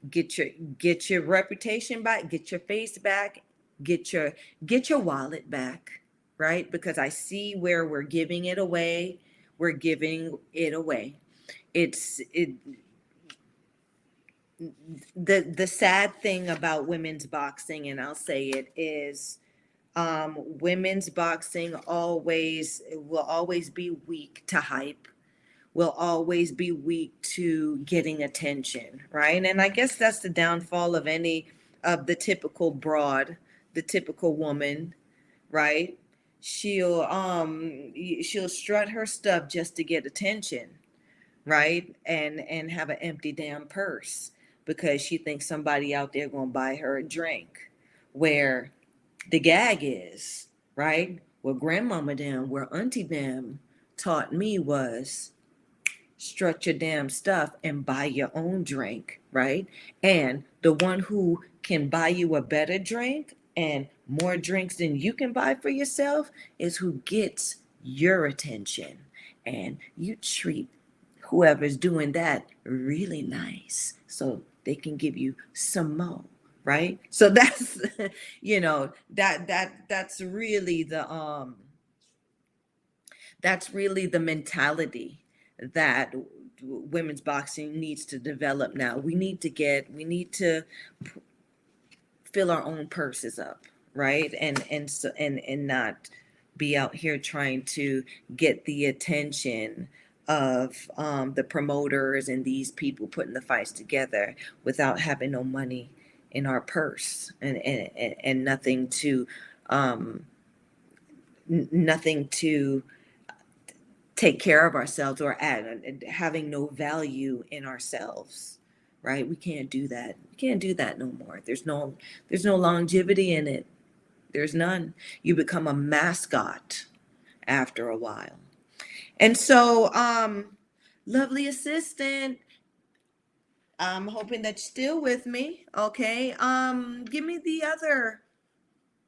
get your reputation back, get your face back, get your wallet back, right? Because I see where we're giving it away. We're giving it away. The sad thing about women's boxing, and I'll say it, is women's boxing will always be weak to hype, will always be weak to getting attention, right? And I guess that's the downfall of any of the typical broad, the typical woman, right? She'll strut her stuff just to get attention, right? And have an empty damn purse because she thinks somebody out there gonna buy her a drink. Where the gag is, right? What grandmama them, where auntie them taught me was strut your damn stuff and buy your own drink, right? And the one who can buy you a better drink and more drinks than you can buy for yourself is who gets your attention. And you treat whoever's doing that really nice so they can give you some more, right? So that's that's really the mentality that women's boxing needs to develop now. We need to fill our own purses up, right? And not be out here trying to get the attention of the promoters and these people putting the fights together without having no money in our purse, and nothing to nothing to take care of ourselves, or add, having no value in ourselves, right? We can't do that. We can't do that no more. There's no longevity in it. There's none. You become a mascot after a while. And so, lovely assistant, I'm hoping that you're still with me. Okay. Give me the other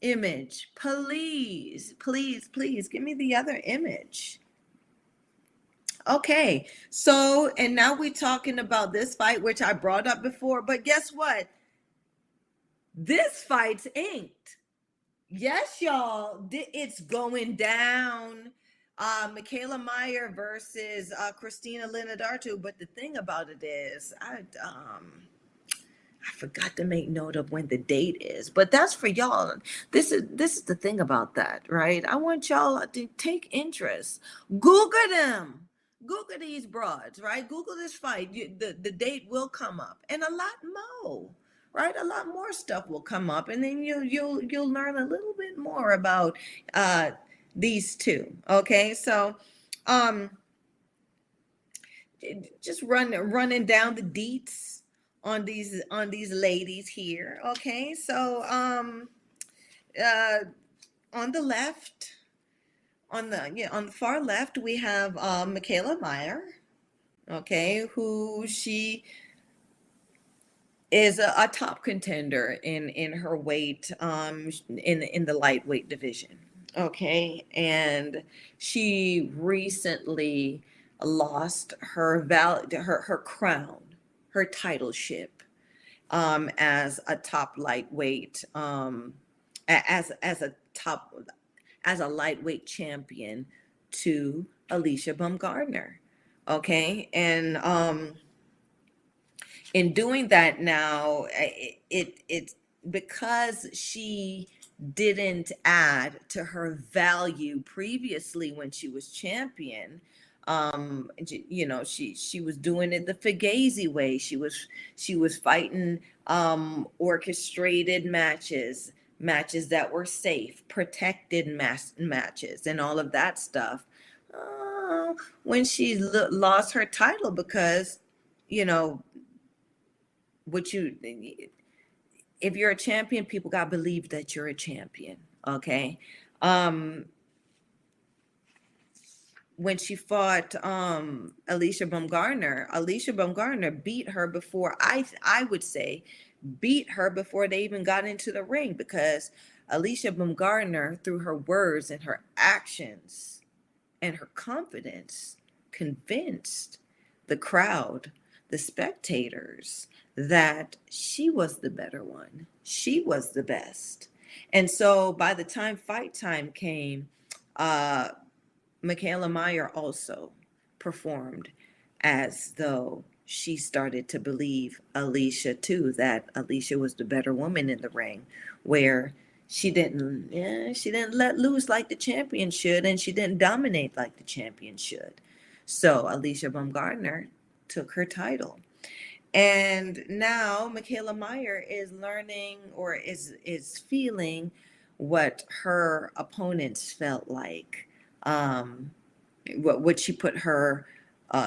image. Please, please, please give me the other image. Okay. So, and now we're talking about this fight, which I brought up before, but guess what? This fight's inked. Yes, y'all, it's going down. Michaela Meyer versus Christina Linadartu. But the thing about it is, I forgot to make note of when the date is, but that's for y'all. This is the thing about that, right? I want y'all to take interest. Google them. Google these broads, right? Google this fight. The date will come up, and a lot more, right? A lot more stuff will come up, and then you'll learn a little bit more about these two. Okay, so just running down the deets on these ladies here. Okay, so on the left, on the far left, we have Michaela Meyer. Okay, who she is a top contender in her weight, in the lightweight division. Okay, and she recently lost her her crown, her titleship, as a top lightweight, as a lightweight champion to Alicia Baumgardner. Okay, and in doing that now, it's because she didn't add to her value previously when she was champion. She was doing it the Fugazi way. She was fighting orchestrated matches that were safe, protected matches, and all of that stuff. When she lost her title, because if you're a champion, people got to believe that you're a champion. Okay. When she fought Alicia Baumgardner beat her before, I would say beat her before they even got into the ring, because Alicia Baumgardner, through her words and her actions and her confidence, convinced the crowd, the spectators, that she was the better one. She was the best. And so by the time fight time came, Michaela Meyer also performed as though she started to believe Alicia too, that Alicia was the better woman in the ring, where she didn't let loose like the champion should, and she didn't dominate like the champion should. So Alicia Baumgardner took her title. And now Michaela Meyer is learning, or is feeling what her opponents felt like, what she put her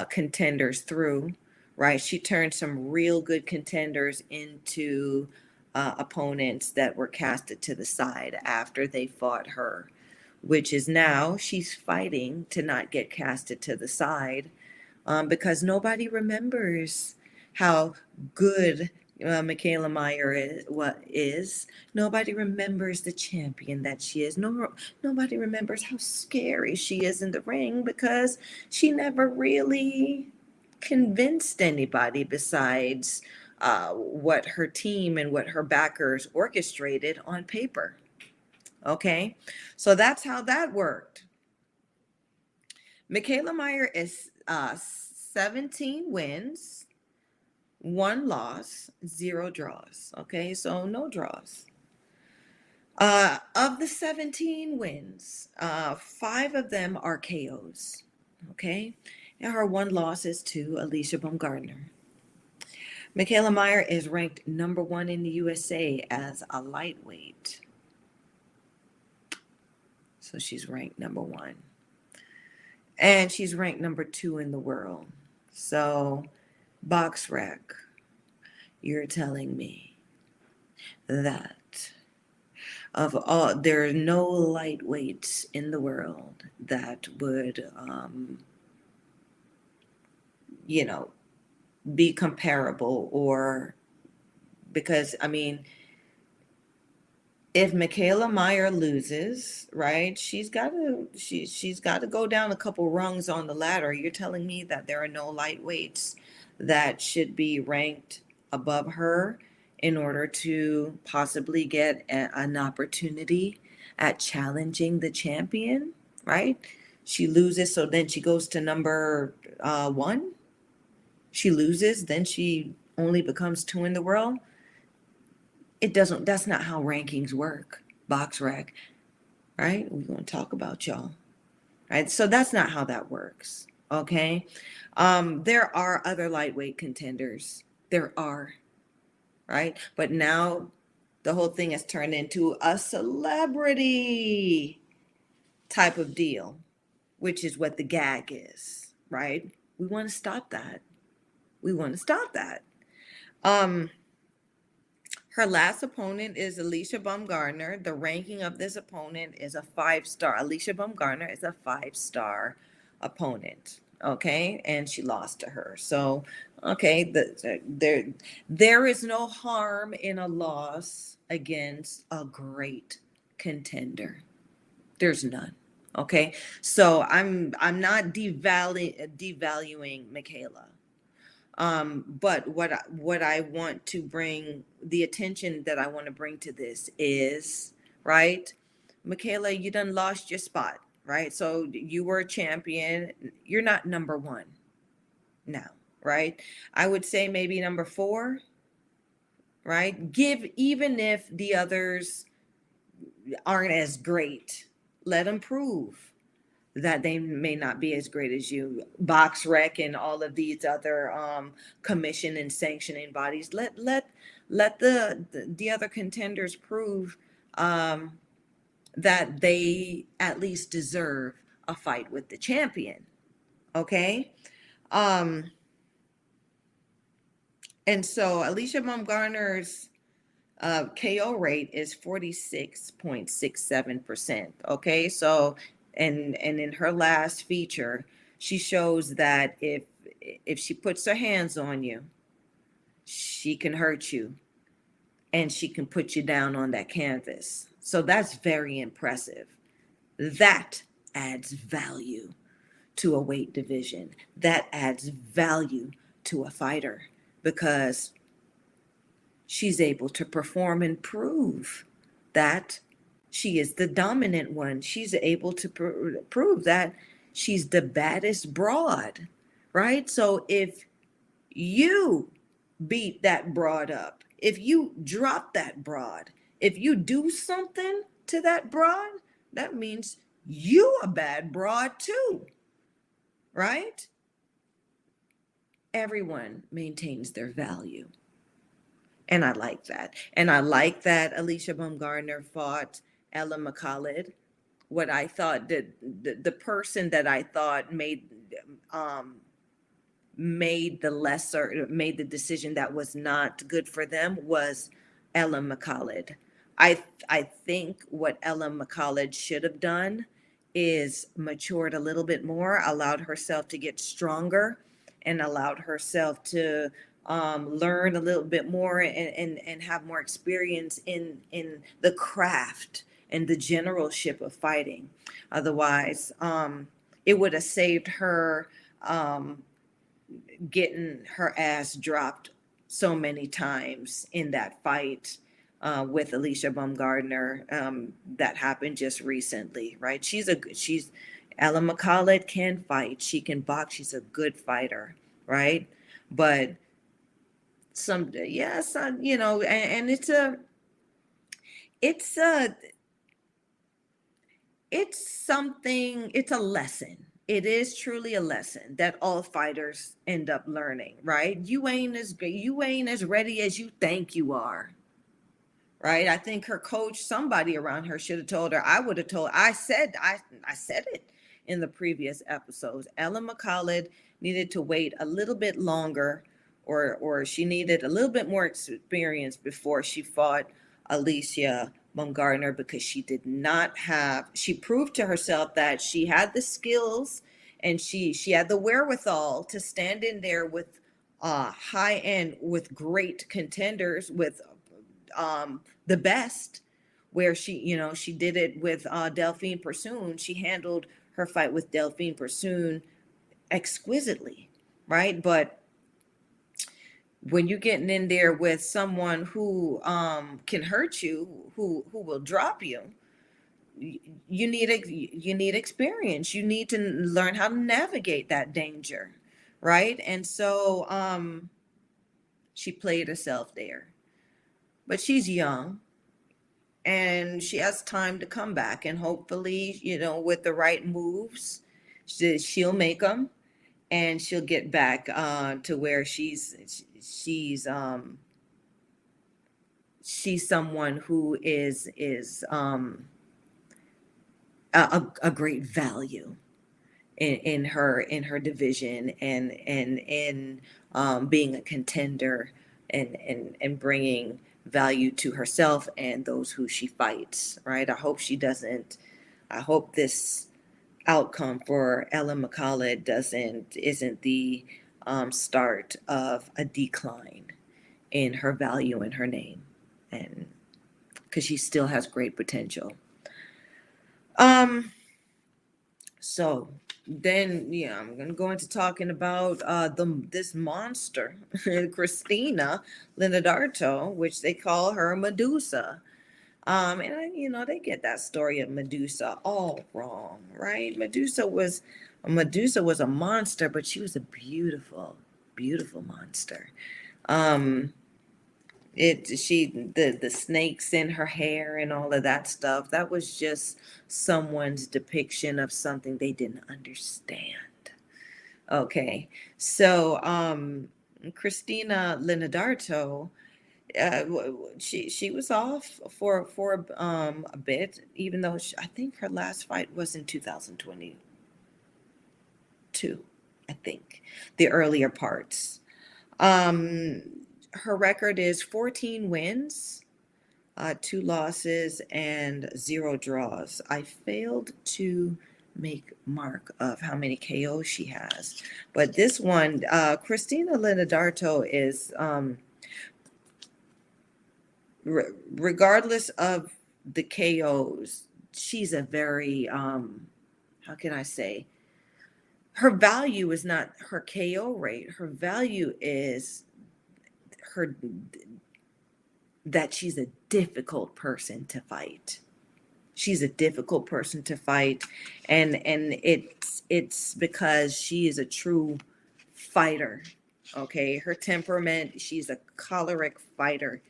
contenders through, right? She turned some real good contenders into opponents that were casted to the side after they fought her, which is now she's fighting to not get casted to the side, because nobody remembers how good Michaela Meyer is. Nobody remembers the champion that she is. Nobody remembers how scary she is in the ring, because she never really convinced anybody besides what her team and what her backers orchestrated on paper. Okay, so that's how that worked. Michaela Meyer is 17 wins, 1 loss, 0 draws. Okay, so no draws. Of the 17 wins, 5 of them are KOs. Okay, and her 1 loss is to Alicia Baumgardner. Michaela Meyer is ranked number 1 in the USA as a lightweight. So she's ranked number 1. And she's ranked number 2 in the world. So, box rec, you're telling me that of all, there are no lightweights in the world that would, be comparable, or because, I mean, if Michaela Meyer loses, right, she's got to go down a couple rungs on the ladder. You're telling me that there are no lightweights that should be ranked above her in order to possibly get an opportunity at challenging the champion, right? She loses, so then she goes to number 1. She loses, then she only becomes 2 in the world. That's not how rankings work, box rec, right? We're going to talk about y'all, right? So that's not how that works, okay? There are other lightweight contenders. There are, right? But now the whole thing has turned into a celebrity type of deal, which is what the gag is, right? We want to stop that. Her last opponent is Alicia Baumgardner. The ranking of this opponent is a 5-star. Alicia Baumgardner is a 5-star opponent. Okay, and she lost to her. So, okay, there is no harm in a loss against a great contender. There's none. Okay, so I'm not devaluing Michaela. But what I want to bring, the attention that I want to bring to this is, right, Michaela, you done lost your spot, right? So you were a champion. You're not number 1 now, right? I would say maybe number 4, right? Even if the others aren't as great, let them prove that they may not be as great as you. Box rec and all of these other commission and sanctioning bodies, let the other contenders prove that they at least deserve a fight with the champion. Okay, and so Alicia Baumgardner's KO rate is 46.67%. Okay, so and in her last feature, she shows that if she puts her hands on you, she can hurt you, and she can put you down on that canvas. So that's very impressive. That adds value to a weight division. That adds value to a fighter, because she's able to perform and prove that she is the dominant one. She's able to prove that she's the baddest broad, right? So if you beat that broad up, if you drop that broad, if you do something to that broad, that means you a bad broad too, right? Everyone maintains their value. And I like that. And I like that Alicia Baumgardner fought Ella McCallid. What I thought, the person that I thought made the decision that was not good for them was Ella McCallid. I think what Ella McCallid should have done is matured a little bit more, allowed herself to get stronger, and allowed herself to learn a little bit more and have more experience in the craft and the generalship of fighting. Otherwise, it would have saved her getting her ass dropped so many times in that fight with Alicia Baumgardner that happened just recently, right? She's Ella McCallid can fight. She can box. She's a good fighter, right? But and it's a lesson. it is truly a lesson that all fighters end up learning, right? You ain't as ready as you think you are. Right? I think her coach, somebody around her should have told her. I would have told. I said it in the previous episodes. Ellen McCullough needed to wait a little bit longer, or she needed a little bit more experience before she fought Alicia Baumgardner, because she did not have. She proved to herself that she had the skills and she had the wherewithal to stand in there with high end, with great contenders, with the best, where she did it with Delphine Persoon. She handled her fight with Delphine Persoon exquisitely, right? But when you're getting in there with someone who can hurt you, who will drop you, you need experience. You need to learn how to navigate that danger, right? And so she played herself there. But she's young and she has time to come back, and hopefully, with the right moves, she'll make them, and she'll get back to where she's someone who is a great value in her division, and in being a contender, and bringing value to herself and those who she fights, right? I hope this outcome for Ellen McCullough isn't the start of a decline in her value and her name, and because she still has great potential. So then, I'm gonna go into talking about this monster, Christina Leonardo, which they call her Medusa. And they get that story of Medusa all wrong, right? Medusa was a monster, but she was a beautiful, beautiful monster. The snakes in her hair and all of that stuff, that was just someone's depiction of something they didn't understand. Okay, so Christina Leonardo, she was off for a bit, even though I think her last fight was in 2022. I think the earlier parts. Her record is 14 wins, 2 losses, and 0 draws. I failed to make mark of how many KOs she has, but this one, Christina Leonardo, is regardless of the KOs, she's a very how can I say, her value is not her KO rate. Her value is that she's a difficult person to fight. She's a difficult person to fight, and it's because she is a true fighter. Okay, her temperament, she's a choleric fighter.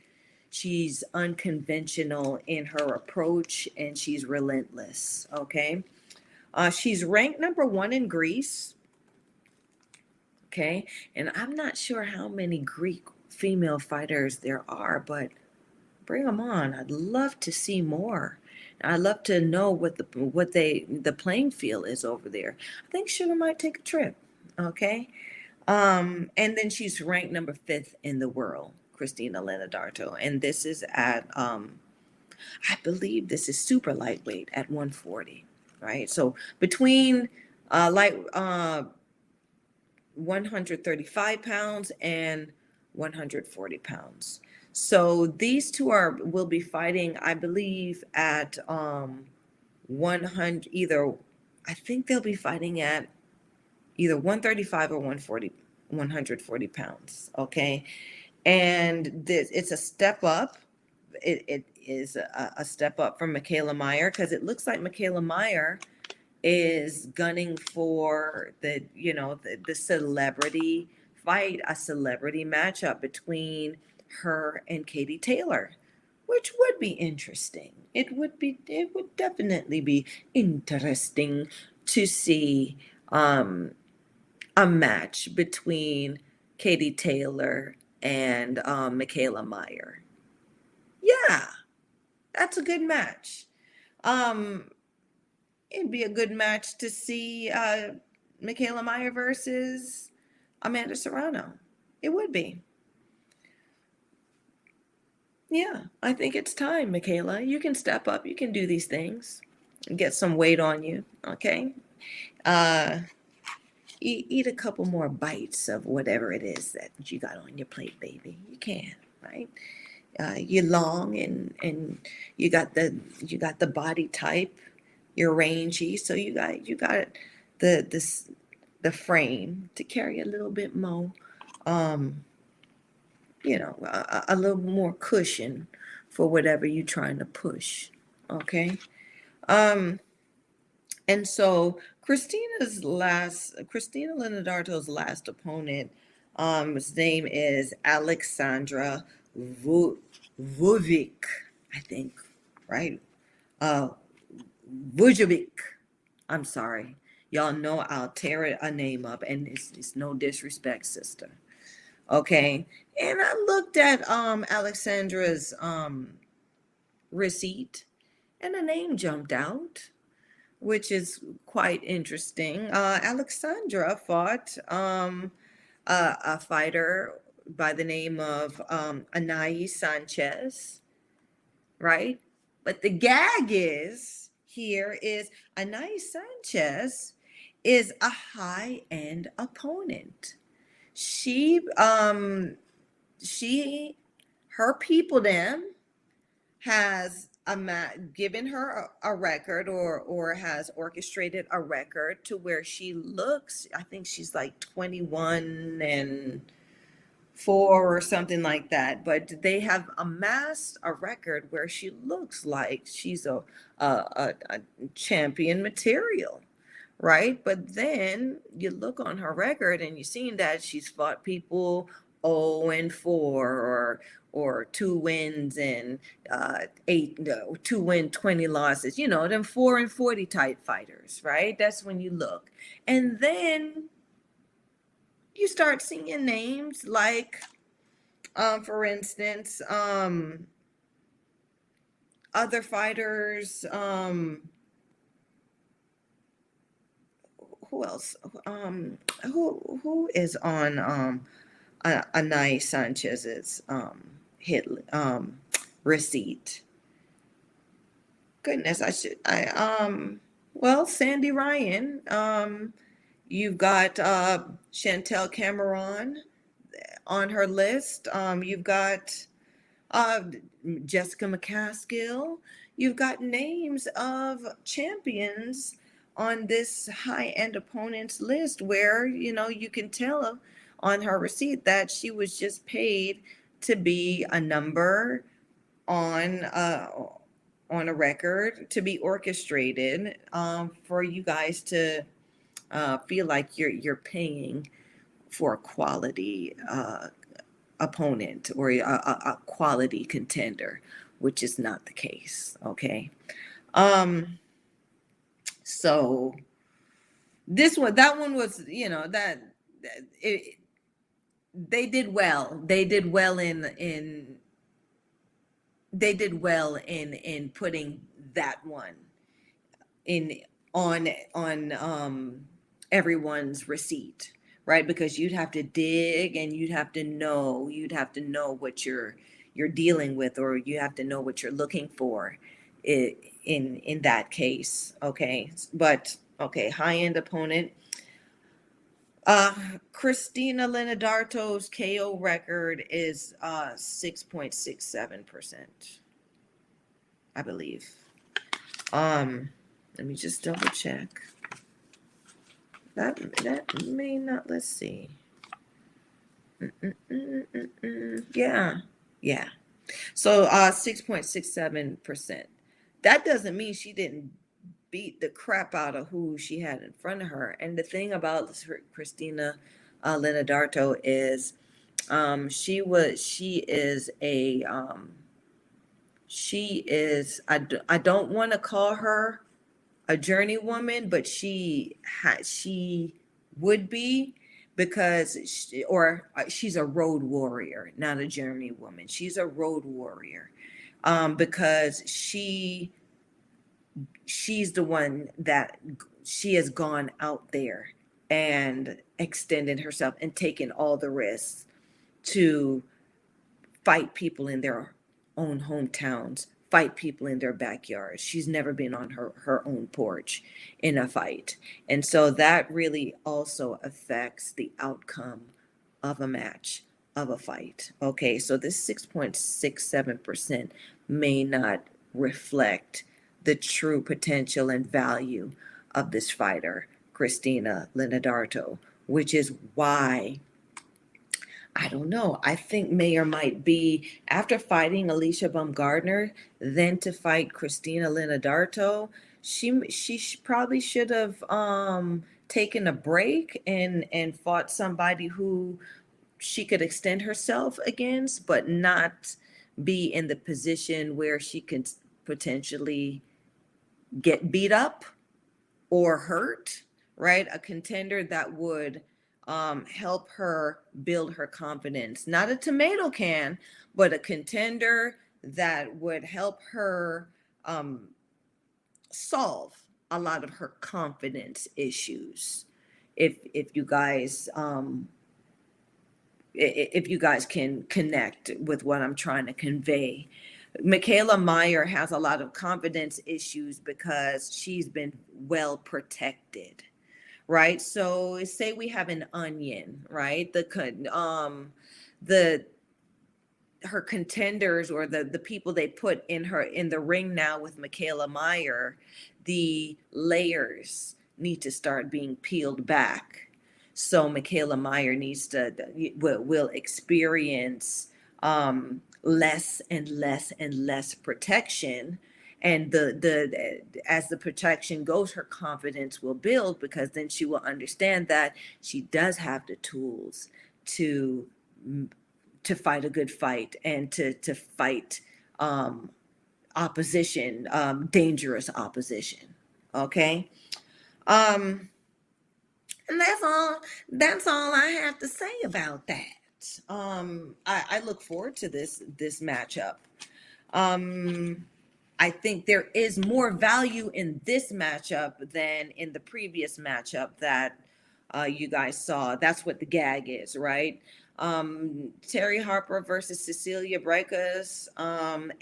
She's unconventional in her approach, and she's relentless. Okay, she's ranked number 1 in Greece. Okay, and I'm not sure how many Greek female fighters there are, but bring them on. I'd love to see more. I'd love to know what the playing field is over there. I think Sugar might take a trip. Okay, and then she's ranked number 5th in the world, Christina Leonardo, and this is at I believe this is super lightweight at 140, right? So between light 135 pounds and 140 pounds. So these two will be fighting, I believe, at 100, I think they'll be fighting at either 135 or 140 pounds. Okay. And it's a step up. It is a step up from Michaela Meyer, because it looks like Michaela Meyer is gunning for the celebrity fight, a celebrity matchup between her and Katie Taylor, which would be interesting. It would definitely be interesting to see um, a match between Katie Taylor and Michaela Meyer. Yeah, that's a good match. Um, it'd be a good match to see Michaela Meyer versus Amanda Serrano. It would be. Yeah, I think it's time, Michaela. You can step up. You can do these things. Get some weight on you, okay? Uh, eat a couple more bites of whatever it is that you got on your plate, baby. You can, right? You're long and you got the body type. You're rangy, so you got the frame to carry a little bit more, um, a little more cushion for whatever you're trying to push. Okay. Um, and so Christina Leonardo's last opponent, his name is Alexandra Vujovic, I think, right? Uh, Vujovic. I'm sorry. Y'all know I'll tear a name up, and it's no disrespect, sister. Okay. And I looked at Alexandra's receipt, and a name jumped out, which is quite interesting. Alexandra fought a fighter by the name of Anais Sanchez, right? But the gag is here is Anais Sanchez is a high end opponent. She she her people them has given her a record or has orchestrated a record to where she looks, I think she's like 21 and 4 or something like that, but they have amassed a record where she looks like she's a champion material, right? But then you look on her record and you've seen that she's fought people 0 and 4 or 2 wins and 8 no, 2 win 20 losses, them 4 and 40 type fighters, right? That's when you look. And then you start seeing names like for instance, other fighters, who else? Who is on Anais Sanchez's hit receipt? Goodness, well, Sandy Ryan. You've got Chantel Cameron on her list. You've got uh, Jessica McCaskill. You've got names of champions on this high-end opponents list where, you can tell on her receipt that she was just paid to be a number on on a record, to be orchestrated, for you guys to feel like you're paying for a quality opponent or a quality contender, which is not the case. Okay. So that one was, it, they did well. They did well in putting that one in on everyone's receipt, right? Because you'd have to dig and you'd have to know what you're dealing with, or you have to know what you're looking for in that case. Okay. But okay, high-end opponent. Christina Leonardo's KO record is 6.67%, I believe. Let me just double check. That may not. Let's see. Yeah. So 6.67%. That doesn't mean she didn't beat the crap out of who she had in front of her. And the thing about Christina Leonardo is, she is I don't want to call her a journeywoman, but she would be, because she's a road warrior, not a journeywoman. She's a road warrior, because she's the one that she has gone out there and extended herself and taken all the risks to fight people in their own hometowns, fight people in their backyards. She's never been on her own porch in a fight. And so that really also affects the outcome of a match, of a fight. Okay, so this 6.67% may not reflect the true potential and value of this fighter, Christina Leonardo, which is why, I don't know, I think Mayer might be, after fighting Alicia Baumgardner, then to fight Christina Leonardo, she probably should have taken a break and fought somebody who she could extend herself against, but not be in the position where she can potentially get beat up or hurt, right? A contender that would help her build her confidence. Not a tomato can, but a contender that would help her solve a lot of her confidence issues. If you guys can connect with what I'm trying to convey. Michaela Meyer has a lot of confidence issues because she's been well protected, right? So say we have an onion, right? Her contenders, or the people they put in the ring now with Michaela Meyer, the layers need to start being peeled back. So Michaela Meyer will experience less and less and less protection, and as the protection goes, her confidence will build, because then she will understand that she does have the tools to fight a good fight, and to fight opposition, dangerous opposition. Okay. And that's all I have to say about that. I look forward to this matchup. I think there is more value in this matchup than in the previous matchup that you guys saw. That's what the gag is, right? Terry Harper versus Cecilia Brækhus.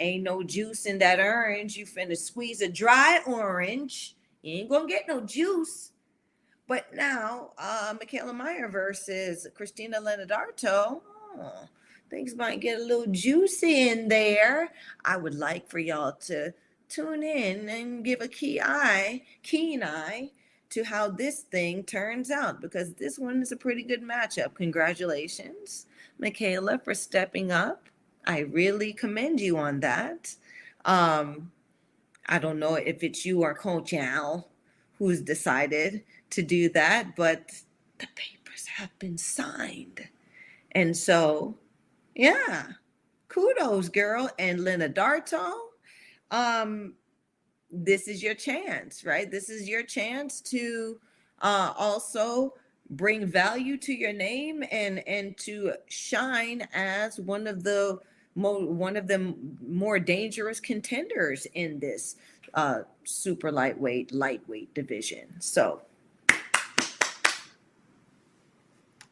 Ain't no juice in that orange. You finna squeeze a dry orange. You ain't gonna get no juice. But now, Michaela Meyer versus Christina Leonardo, things might get a little juicy in there. I would like for y'all to tune in and give a keen eye to how this thing turns out, because this one is a pretty good matchup. Congratulations, Michaela, for stepping up. I really commend you on that. I don't know if it's you or Coach Al who's decided to do that, but the papers have been signed. And so, yeah, kudos, girl. And Leonardo, this is your chance, right? This is your chance to also bring value to your name and to shine as one of the more dangerous contenders in this super lightweight division. So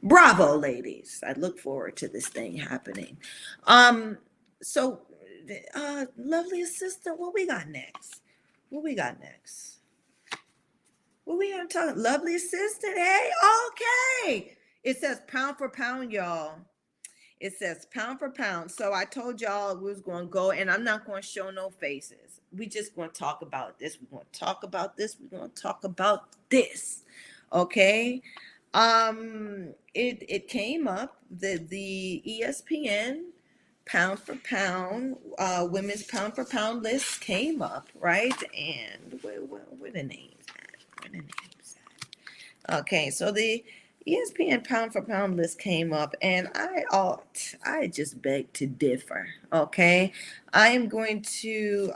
bravo, ladies. I look forward to this thing happening. So lovely assistant, what we got next? What we gonna talk? Lovely assistant, hey, okay. It says pound for pound, y'all. It says pound for pound. So I told y'all we was going to go, and I'm not going to show no faces. We just going to talk about this. We're going to talk about this. We're going to talk about this. Okay. It came up, the ESPN pound for pound, women's pound for pound list came up, right? And where the names at? Okay, so the ESPN pound for pound list came up, and I just beg to differ. Okay, I am going to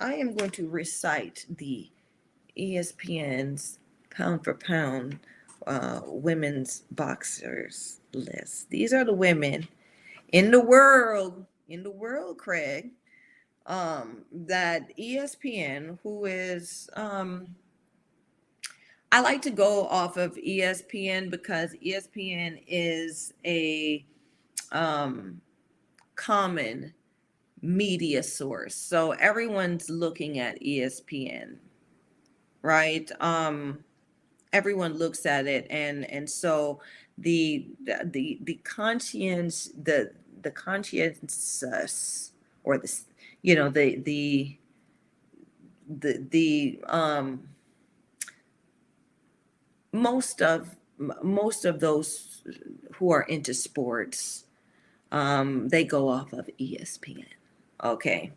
I am going to recite the ESPN's pound for pound women's boxers list. These are the women in the world, Craig, that ESPN, who is, I like to go off of ESPN because ESPN is a common media source. So everyone's looking at ESPN, right? Everyone looks at it, and so the conscience the conscientious, or the, you know, the most of those who are into sports, they go off of ESPN. Okay.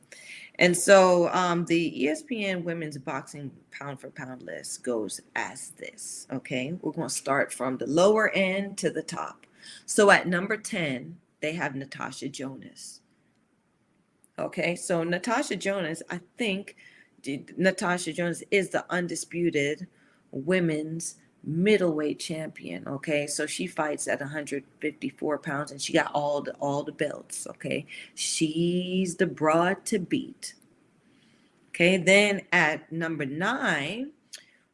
And so the ESPN women's boxing pound for pound list goes as this. Okay. We're going to start from the lower end to the top. So at number 10, they have Natasha Jonas. Okay. So Natasha Jonas, I think Natasha Jonas is the undisputed women's middleweight champion. Okay, so she fights at 154 pounds, and she got all the belts. Okay, she's the broad to beat. Okay, then at number 9,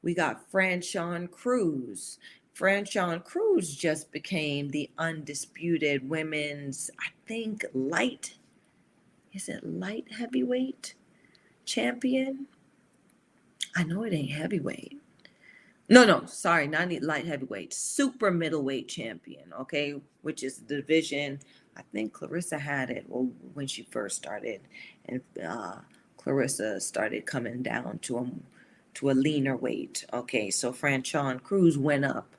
we got Franchon Cruz. Franchon Cruz just became the undisputed women's, I think, light heavyweight champion? I know it ain't heavyweight. No, sorry, not light heavyweight, super middleweight champion, okay, which is the division. I think Clarissa had it when she first started, and Clarissa started coming down to a leaner weight. Okay, so Franchon Cruz went up,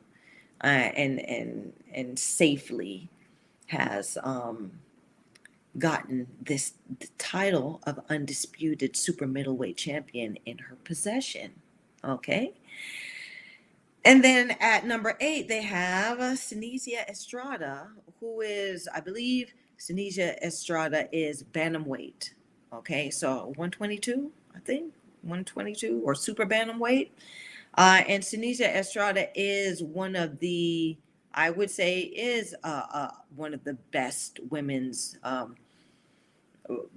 and safely has gotten the title of undisputed super middleweight champion in her possession. Okay. And then at number 8, they have Seniesa Estrada, who is, I believe, Seniesa Estrada is bantamweight. Okay, so 122, I think, 122 or super bantamweight. And Seniesa Estrada is one of the, I would say, is one of the best women's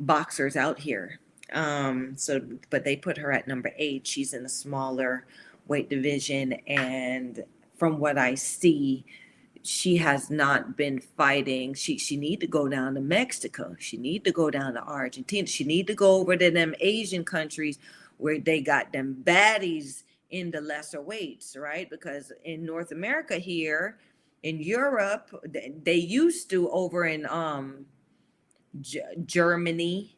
boxers out here. But they put her at number 8. She's in a smaller weight division, and from what I see, she has not been fighting. She need to go down to Mexico. She need to go down to Argentina. She need to go over to them Asian countries where they got them baddies in the lesser weights, right? Because in North America here, in Europe, they used to, over in Germany,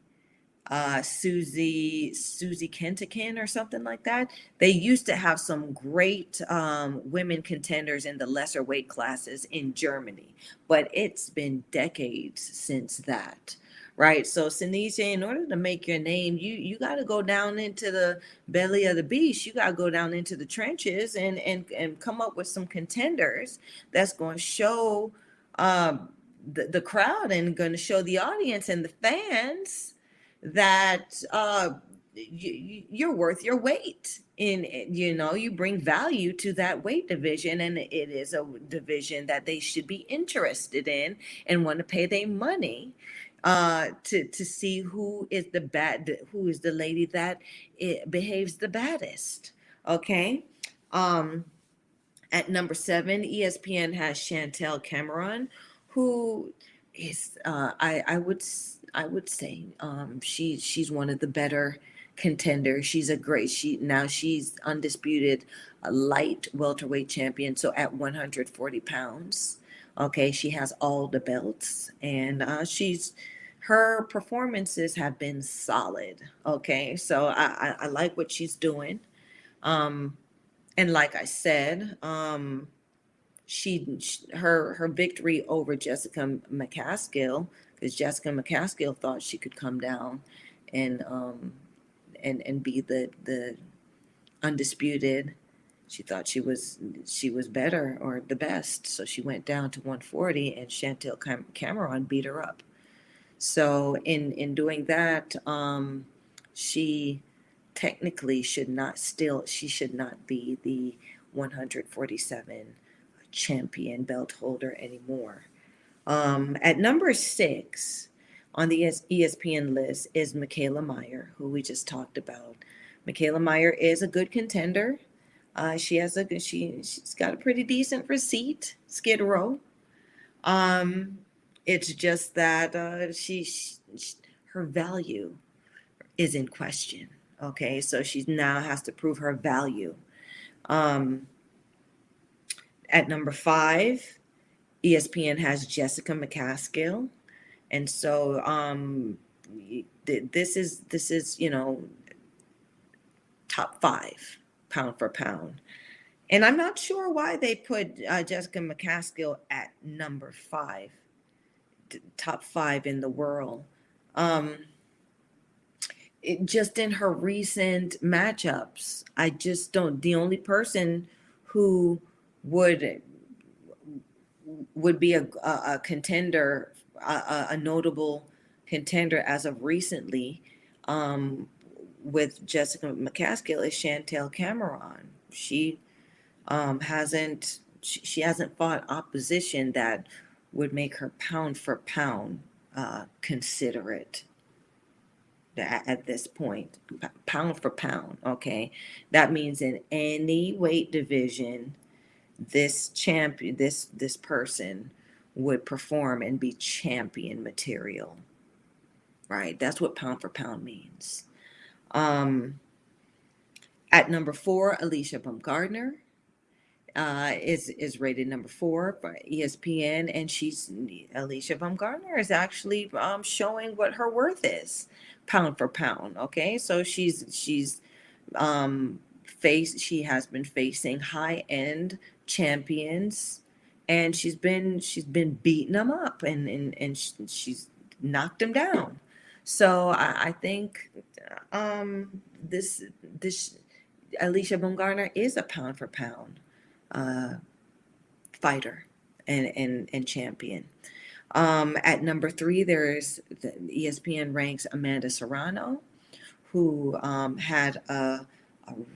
Susie Kentakin or something like that. They used to have some great women contenders in the lesser weight classes in Germany, but it's been decades since that, right? So Seniesa, in order to make your name, you got to go down into the belly of the beast. You got to go down into the trenches and come up with some contenders that's going to show the crowd and going to show the audience and the fans that you're worth your weight in. You bring value to that weight division, and it is a division that they should be interested in and want to pay their money to see who is the lady that behaves the baddest. Okay. At number 7, ESPN has Chantel Cameron, who is I would say she's one of the better contenders. She's she's undisputed light welterweight champion. So at 140 pounds, okay, she has all the belts, and her performances have been solid. Okay, so I like what she's doing. And like I said, her victory over Jessica McCaskill, because Jessica McCaskill thought she could come down and be the undisputed. She thought she was better or the best, so she went down to 140, and Chantel Cameron beat her up. So in doing that, she technically should not be the 147 champion belt holder anymore. At number 6 on the ESPN list is Michaela Meyer, who we just talked about. Michaela Meyer is a good contender. She's got a pretty decent receipt, Skid Row. It's just that her value is in question. Okay, so she now has to prove her value. At number 5, ESPN has Jessica McCaskill, and so this is top 5 pound for pound. And I'm not sure why they put Jessica McCaskill at number 5, top 5 in the world. Just in her recent matchups, I just don't. The only person who would be a contender, a notable contender as of recently, with Jessica McCaskill is Chantel Cameron. She hasn't fought opposition that would make her pound for pound considerate at this point. Pound for pound, okay? That means in any weight division, this person would perform and be champion material, right? That's what pound for pound means. At number 4, Alicia Baumgardner is rated number 4 by ESPN, and Alicia Baumgardner is actually showing what her worth is, pound for pound. Okay, so she has been facing high end champions, and she's been beating them up, and she's knocked them down. So I think this Alicia Baumgardner is a pound for pound fighter and champion. At number 3, there's the ESPN ranks Amanda Serrano, who had a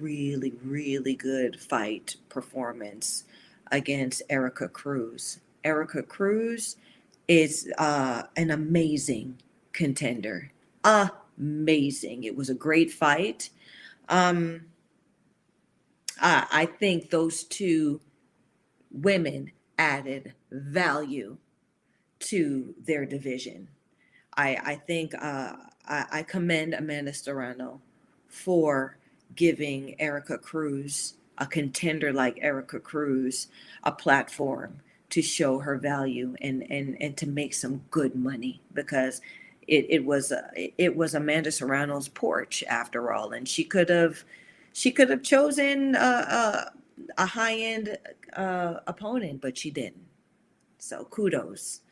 really, really good fight performance against Erica Cruz. Erica Cruz is an amazing contender. Amazing. It was a great fight. I think those two women added value to their division. I think I commend Amanda Serrano for giving Erica Cruz, a contender like Erica Cruz, a platform to show her value and to make some good money, because it was Amanda Serrano's porch after all, and she could have chosen a high-end opponent, but she didn't. So kudos.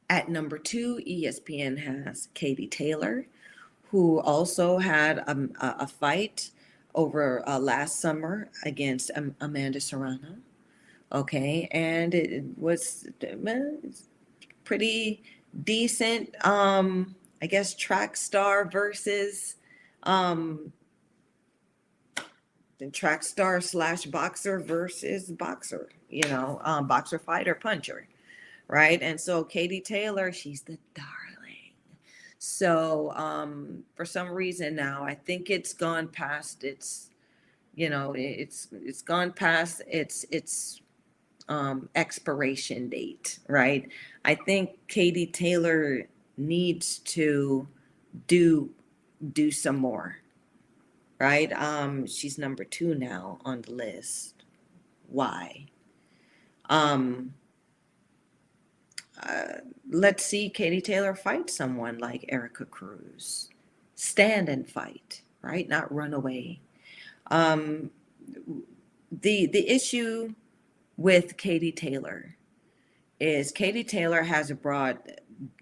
At number 2, ESPN has Katie Taylor, who also had a fight over last summer against Amanda Serrano. Okay, and it was pretty decent. I guess track star versus the track star / boxer versus boxer, boxer fighter puncher, right? And so Katie Taylor, she's the darling. So for some reason now, I think it's gone past its expiration date, right? I think Katie Taylor needs to do some more, right? She's number 2 now on the list. Why? Let's see Katie Taylor fight someone like Erica Cruz. Stand and fight, right? Not run away. The issue with Katie Taylor is Katie Taylor has brought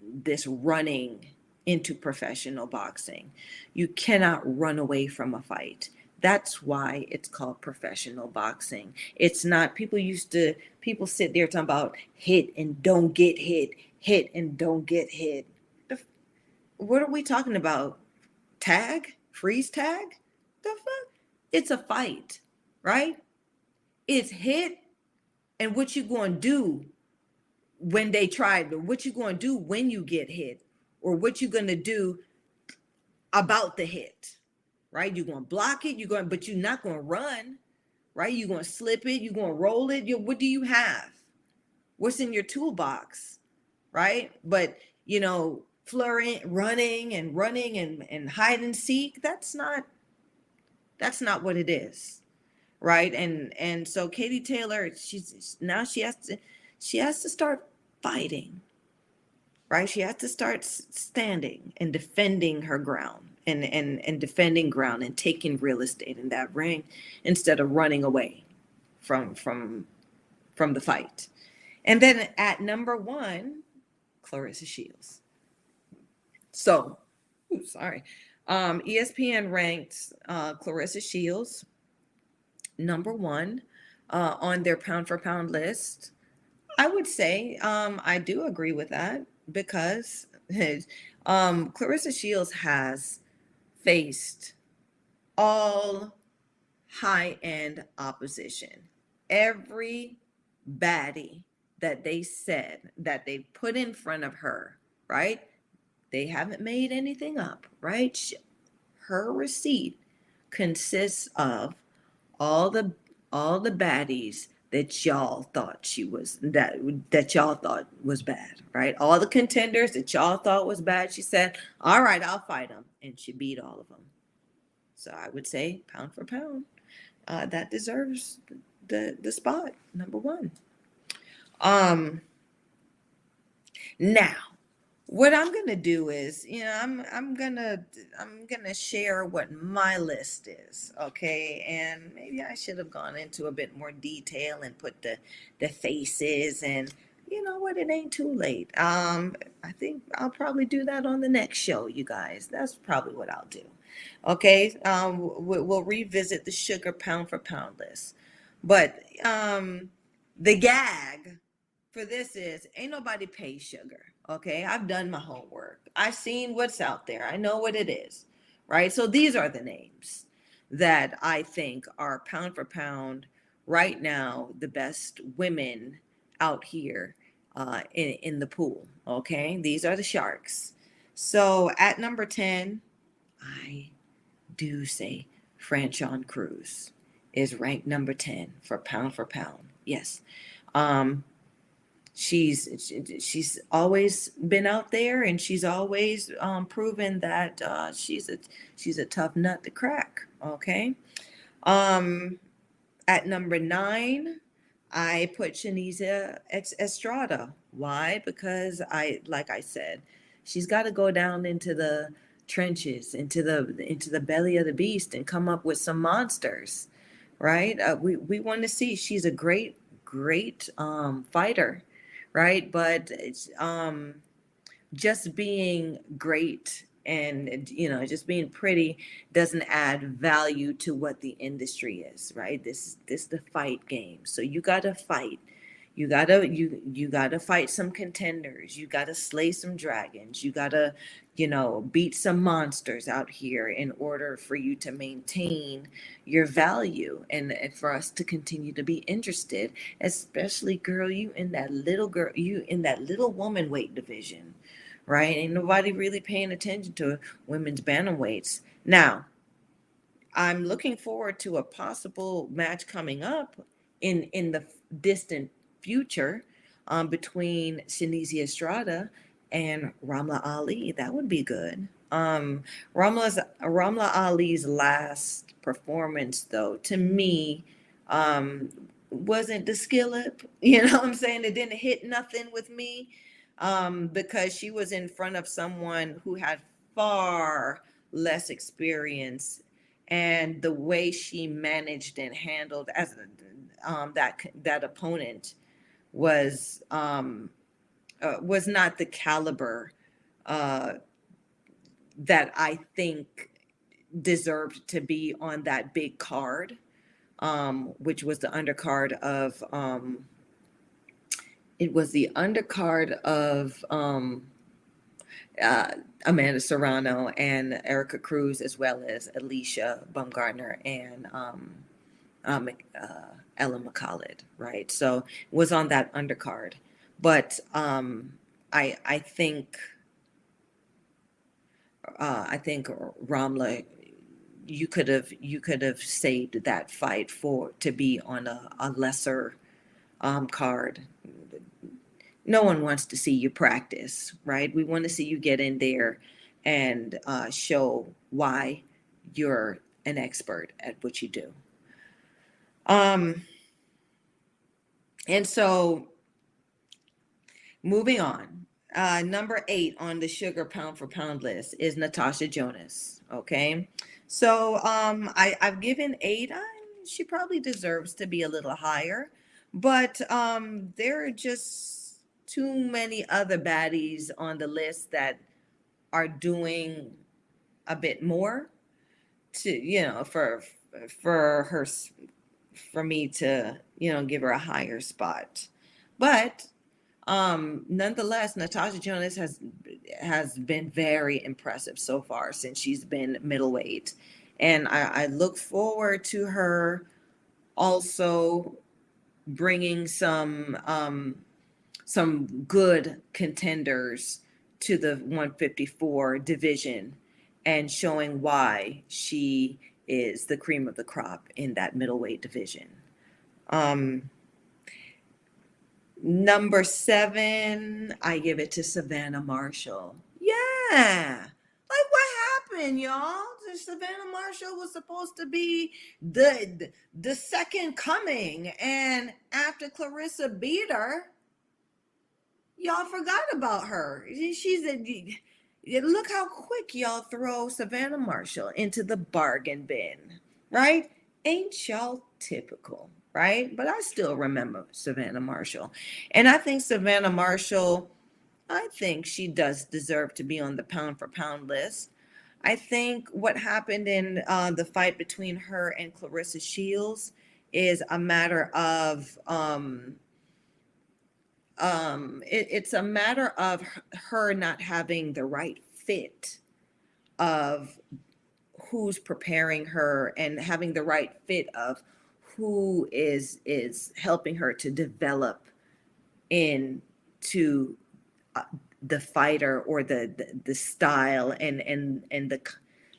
this running into professional boxing. You cannot run away from a fight. That's why it's called professional boxing. It's not, people sit there talking about hit and don't get hit, hit and don't get hit. What are we talking about? Tag? Freeze tag? The fuck? It's a fight, right? It's hit, and what you going to do when they try, what you going to do when you get hit, or what you going to do about the hit, right? You're going to block it, but you're not going to run, right? You're going to slip it, you're going to roll it. What do you have? What's in your toolbox, right? But, flurrying, running and hide and seek, that's not what it is, right? And so Katie Taylor, she has to start fighting, right? She has to start standing and defending her ground, and defending ground and taking real estate in that ring, instead of running away from the fight. And then at number 1, Clarissa Shields. So, sorry. ESPN ranked Clarissa Shields number 1 on their pound for pound list. I would say I do agree with that, because Clarissa Shields has faced all high-end opposition. Every baddie that they said that they put in front of her, right? They haven't made anything up, right? Her receipt consists of all the baddies that y'all thought that y'all thought was bad, right? All the contenders that y'all thought was bad. She said, "All right, I'll fight them," and she beat all of them. So I would say, pound for pound, that deserves the spot, number 1. Now, what I'm gonna do is, I'm gonna share what my list is, okay? And maybe I should have gone into a bit more detail and put the faces, and you know what? It ain't too late. I think I'll probably do that on the next show, you guys. That's probably what I'll do. Okay. We'll revisit the sugar pound for pound list, but the gag for this is, ain't nobody pay sugar. Okay, I've done my homework. I've seen what's out there. I know what it is, right? So these are the names that I think are pound for pound right now the best women out here in the pool. Okay, these are the Sharks. So at number 10, I do say Franchon Cruz is ranked number 10 for pound. Yes. She's always been out there, and she's always proven that she's a tough nut to crack. Okay. At number 9, I put Shanicia Estrada. Why? Because like I said, she's got to go down into the trenches, into the belly of the beast, and come up with some monsters, right? We want to see. She's a great fighter, right? But it's just being great and just being pretty doesn't add value to what the industry is, right? This is the fight game. So you gotta fight. You gotta fight some contenders. You gotta slay some dragons. You gotta, beat some monsters out here in order for you to maintain your value, and for us to continue to be interested, especially you in that little woman weight division, right? Ain't nobody really paying attention to women's bantamweights. Now, I'm looking forward to a possible match coming up in the distant future between Shanicia Estrada and Ramla Ali. That would be good. Ramla Ali's last performance, though, to me, wasn't the skillet. You know what I'm saying? It didn't hit nothing with me, because she was in front of someone who had far less experience, and the way she managed and handled that opponent was not the caliber that I think deserved to be on that big card, which was the undercard of uh, Amanda Serrano and Erica Cruz, as well as Alicia Baumgartner and um, Ella McCallid, right? So was on that undercard, but I think Ramla, you could have saved that fight for to be on a lesser card. No one wants to see you practice, right? We want to see you get in there and show why you're an expert at what you do. Um, and so moving on, number 8 on the sugar pound for pound list is Natasha Jonas. Okay, so I've given 8. She probably deserves to be a little higher, but there are just too many other baddies on the list that are doing a bit more to for her for me to give her a higher spot. But nonetheless, Natasha Jonas has been very impressive so far since she's been middleweight, and I look forward to her also bringing some good contenders to the 154 division and showing why she is the cream of the crop in that middleweight division. Number 7, I give it to Savannah Marshall. Yeah. Like, what happened, y'all? Savannah Marshall was supposed to be the second coming, and after Clarissa beat her, y'all forgot about her. Look how quick y'all throw Savannah Marshall into the bargain bin, right? Ain't y'all typical, right? But I still remember Savannah Marshall. And I think Savannah Marshall, I think she does deserve to be on the pound for pound list. I think what happened in the fight between her and Clarissa Shields is a matter of it's a matter of her not having the right fit of who's preparing her and having the right fit of who is helping her to develop into the fighter or the style and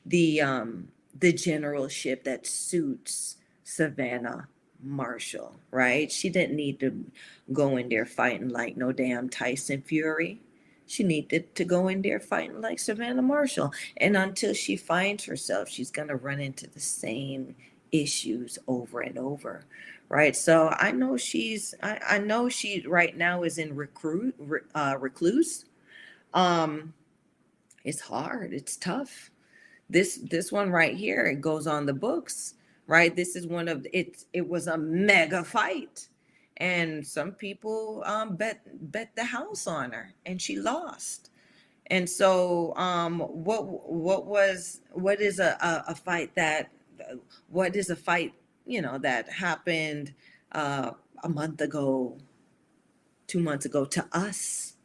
the generalship that suits Savannah Marshall, right? She didn't need to go in there fighting like no damn Tyson Fury. She needed to go in there fighting like Savannah Marshall. And until she finds herself, she's going to run into the same issues over and over, right? So I know I know she right now is in recluse. It's hard. It's tough. This one right here, it goes on the books, right? This is one of it was a mega fight, and some people bet the house on her, and she lost. And so what is a fight that what is a fight that happened a month ago, 2 months ago to us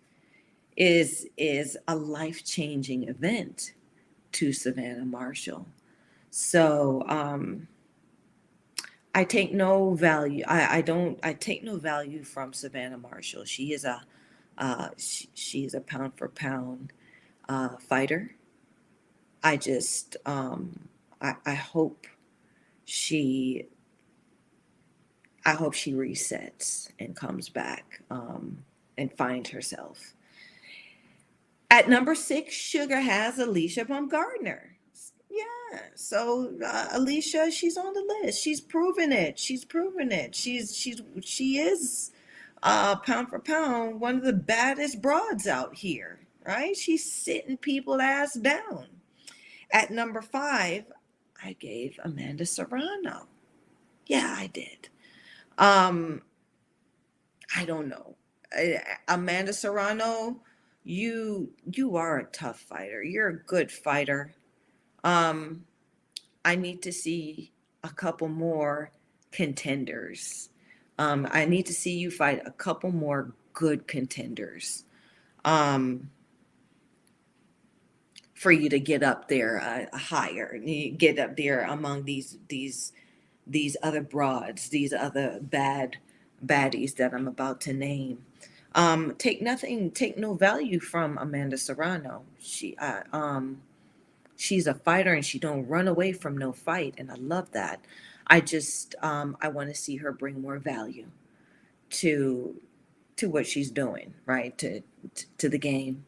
is a life-changing event to Savannah Marshall. So I take no value. I take no value from Savannah Marshall. She is a she is a pound for pound fighter. I just I hope she resets and comes back and finds herself. At number 6, Sugar has Alicia Baumgartner. Yeah, so Alicia, she's on the list. She's proven it. She is pound for pound one of the baddest broads out here, right? She's sitting people ass down. At number 5, I gave Amanda Serrano. Yeah, I did. I don't know. Amanda Serrano, you are a tough fighter. You're a good fighter. I need to see a couple more contenders. I need to see you fight a couple more good contenders. for you to get up there higher, you get up there among these other broads, these other baddies that I'm about to name. Take no value from Amanda Serrano. She's a fighter and she don't run away from no fight, and I love that. I want to see her bring more value to what she's doing, right? To the game.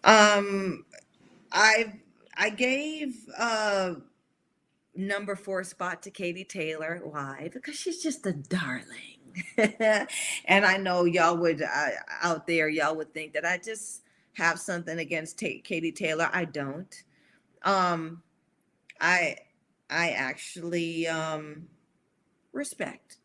Um, I I gave number 4 spot to Katie Taylor. Why? Because she's just a darling. And I know y'all would out there, y'all would think that I just have something against Katie Taylor. I don't. Um, I I actually respect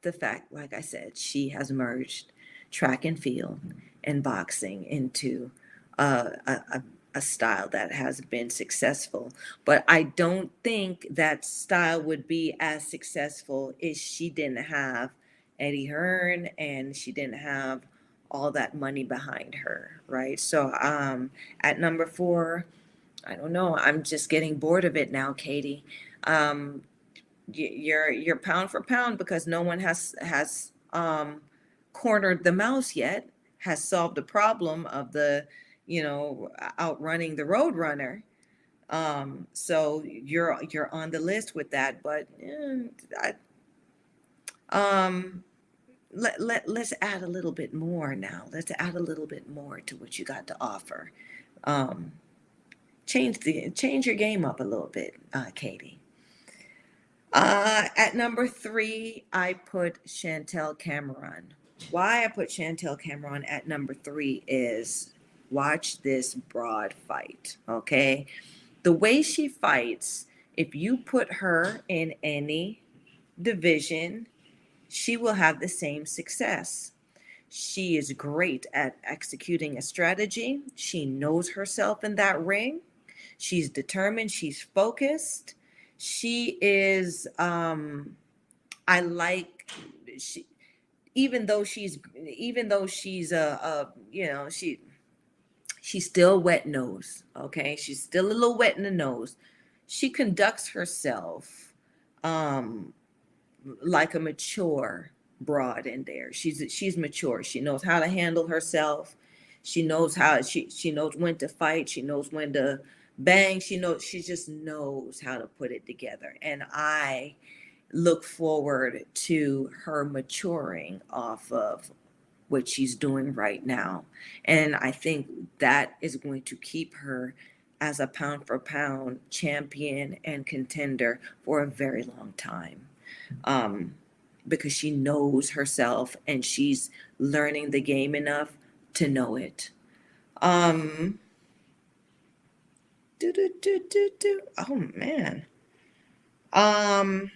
the fact, like I said, she has merged track and field and boxing into a style that has been successful. But I don't think that style would be as successful if she didn't have Eddie Hearn and she didn't have all that money behind her, right? So at number 4, I don't know. I'm just getting bored of it now, Katie. Um, you're pound for pound because no one has cornered the mouse yet, has solved the problem of the outrunning the road runner. So you're on the list with that, but um let's add a little bit more now. Let's add a little bit more to what you got to offer. um change your game up a little bit, Katie. At number 3, I put Chantel Cameron. Why I put Chantel Cameron at number 3 is watch this broad fight, okay? The way she fights, if you put her in any division, she will have the same success. She is great at executing a strategy. She knows herself in that ring. She's determined, she's focused. She is I like she even though she's a she's still wet nose, okay? She's still a little wet in the nose. She conducts herself um like a mature broad in there. She's mature. She knows how to handle herself. She knows when to fight. She knows when to bang. She just knows how to put it together. And I look forward to her maturing off of what she's doing right now. And I think that is going to keep her as a pound for pound champion and contender for a very long time. Um, because she knows herself and she's learning the game enough to know it. Um, Oh man. Um,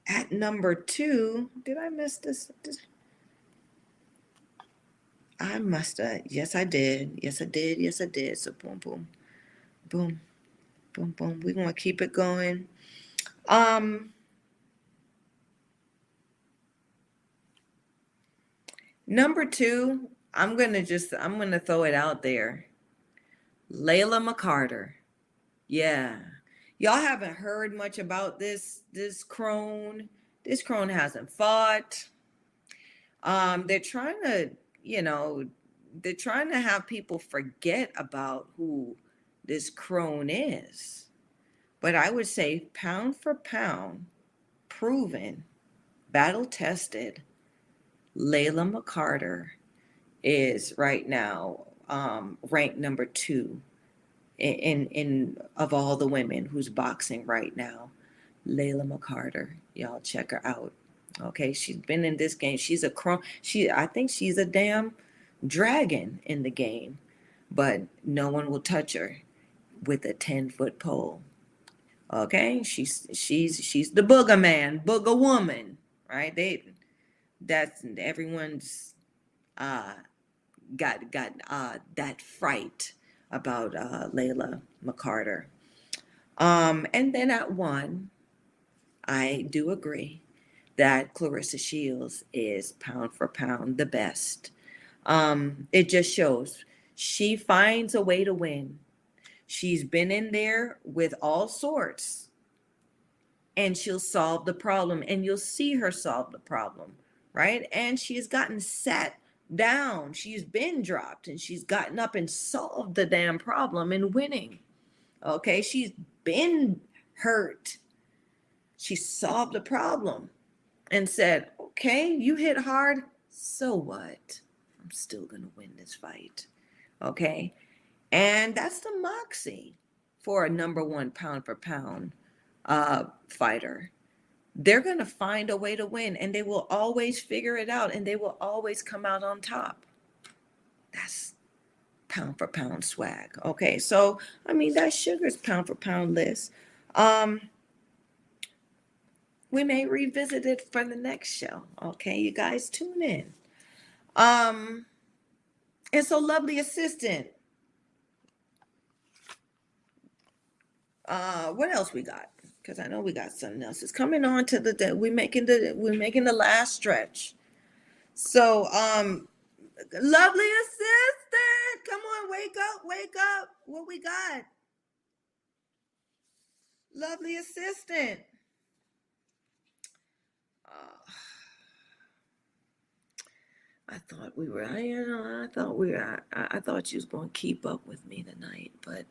at number 2, did I miss this? I must have. Yes, I did. Yes, I did. Yes, I did. So boom, boom, boom, boom, boom. We're gonna keep it going. Um, Number 2, I'm gonna throw it out there. Layla McCarter. Yeah. Y'all haven't heard much about this crone. This crone hasn't fought. They're trying to, you know, they're trying to have people forget about who this crone is. But I would say pound for pound, proven, battle tested, Layla McCarter is right now ranked number 2 in of all the women who's boxing right now. Layla McCarter, y'all check her out. Okay, she's been in this game. She's a I think she's a damn dragon in the game, but no one will touch her with a 10-foot pole. Okay, she's the booger man, booger woman, right? That's everyone's uh got that fright about Layla McCarter. And then at 1, I do agree that Clarissa Shields is pound for pound the best. It just shows she finds a way to win. She's been in there with all sorts, and she'll solve the problem, and you'll see her solve the problem, right? And she's gotten sat down. She's been dropped, and she's gotten up and solved the damn problem and winning. Okay, she's been hurt. She solved the problem and said, okay, you hit hard, so what? I'm still gonna win this fight. Okay, and that's the moxie for a number one pound for pound fighter. They're going to find a way to win, and they will always figure it out, and they will always come out on top. That's pound for pound swag. Okay, so I mean, that's Sugar's pound for pound list. We may revisit it for the next show. Okay, you guys tune in. And so, lovely assistant. What else we got? Because I know we got something else. It's coming on to the we're making the last stretch. So lovely assistant, come on, wake up. What we got? Lovely assistant. I thought we were, I thought we were, I thought you was going to keep up with me tonight, but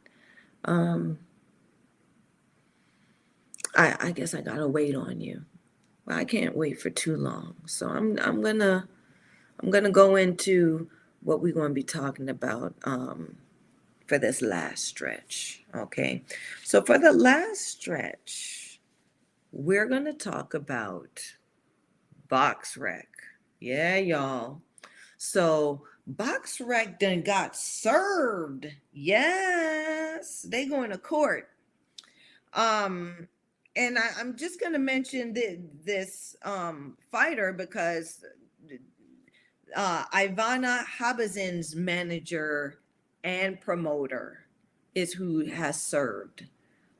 I guess I gotta wait on you. I can't wait for too long. So I'm gonna go into what we're gonna be talking about for this last stretch. Okay. So for the last stretch, we're gonna talk about box rec. Yeah, y'all. So box rec done got served. Yes, they going to court. And I'm just going to mention this fighter because Ivana Habazin's manager and promoter is who has served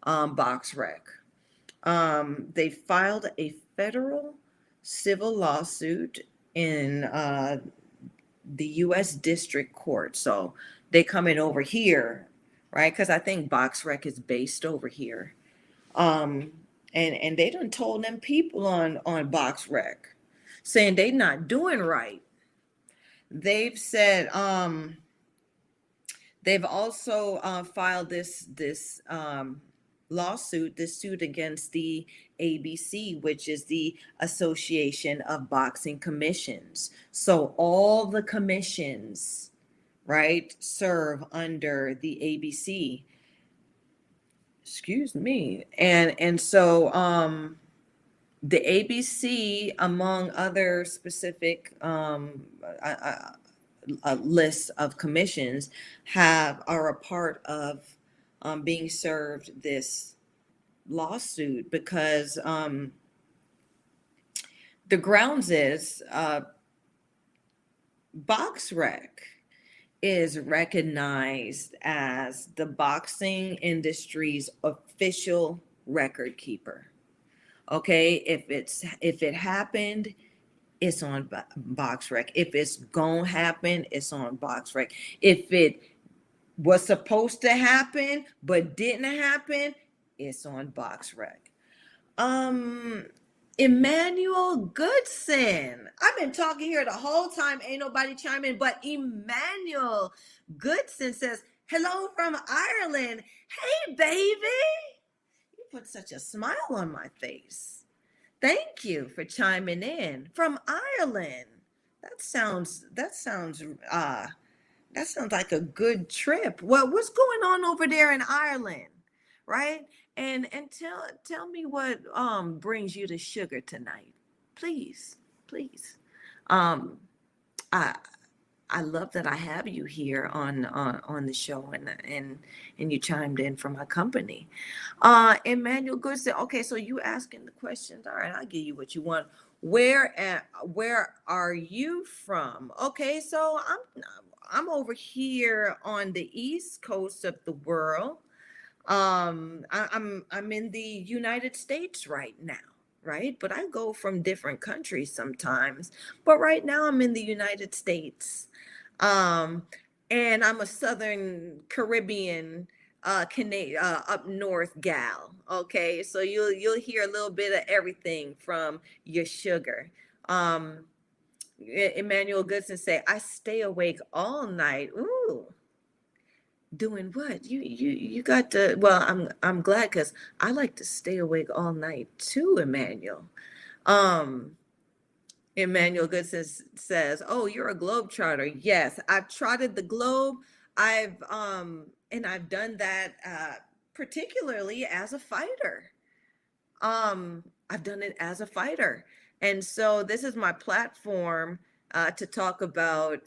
box rec. They filed a federal civil lawsuit in the U.S. District Court. So they coming over here, right? Because I think box rec is based over here. And they done told them people on box rec saying they not doing right. They've said they've also filed this lawsuit, this suit against the ABC, which is the Association of Boxing Commissions. So all the commissions, right, serve under the ABC. Excuse me. And so the ABC, among other specific lists of commissions, are a part of being served this lawsuit because the grounds is box rec is recognized as the boxing industry's official record keeper. Okay, if it happened, it's on box rec. If it's gonna happen, it's on box rec. If it was supposed to happen but didn't happen, it's on box rec. Emmanuel Goodson. I've been talking here the whole time. Ain't nobody chiming, but Emmanuel Goodson says, hello from Ireland. Hey, baby. You put such a smile on my face. Thank you for chiming in from Ireland. That sounds like a good trip. Well, what's going on over there in Ireland, right? And tell me what brings you to Sugar tonight, please. I love that I have you here on the show and you chimed in from my company. Emmanuel Goodson. Okay, so you asking the questions. All right, I'll give you what you want. Where are you from? Okay, so I'm over here on the East Coast of the world. I'm in the United States right now, right? But I go from different countries sometimes. But right now I'm in the United States. And I'm a Southern Caribbean up north gal. Okay, so you'll hear a little bit of everything from your sugar. Um, Emmanuel Goodson say, "I stay awake all night." Ooh, doing what? You got to. Well, I'm glad because I like to stay awake all night too, Emmanuel. Um, Emmanuel Goodson says, "Oh, you're a globetrotter." Yes, I've trotted the globe. I've done that particularly as a fighter. I've done it as a fighter, and so this is my platform to talk about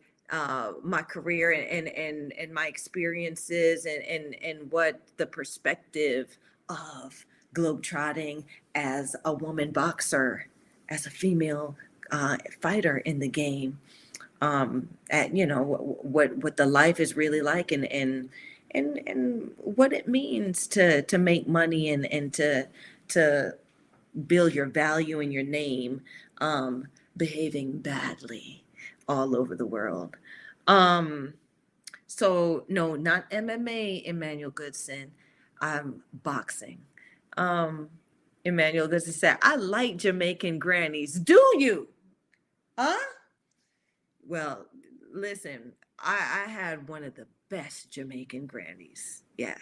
my career and my experiences and what the perspective of globetrotting as a woman boxer, as a female fighter in the game, at what the life is really like and what it means to make money and to build your value and your name, behaving badly all over the world. Um, so no, not MMA, Emmanuel Goodson. Boxing. Um, Emmanuel Goodson said, "I like Jamaican grannies. Do you? Huh?" Well, listen, I had one of the best Jamaican grannies. Yeah.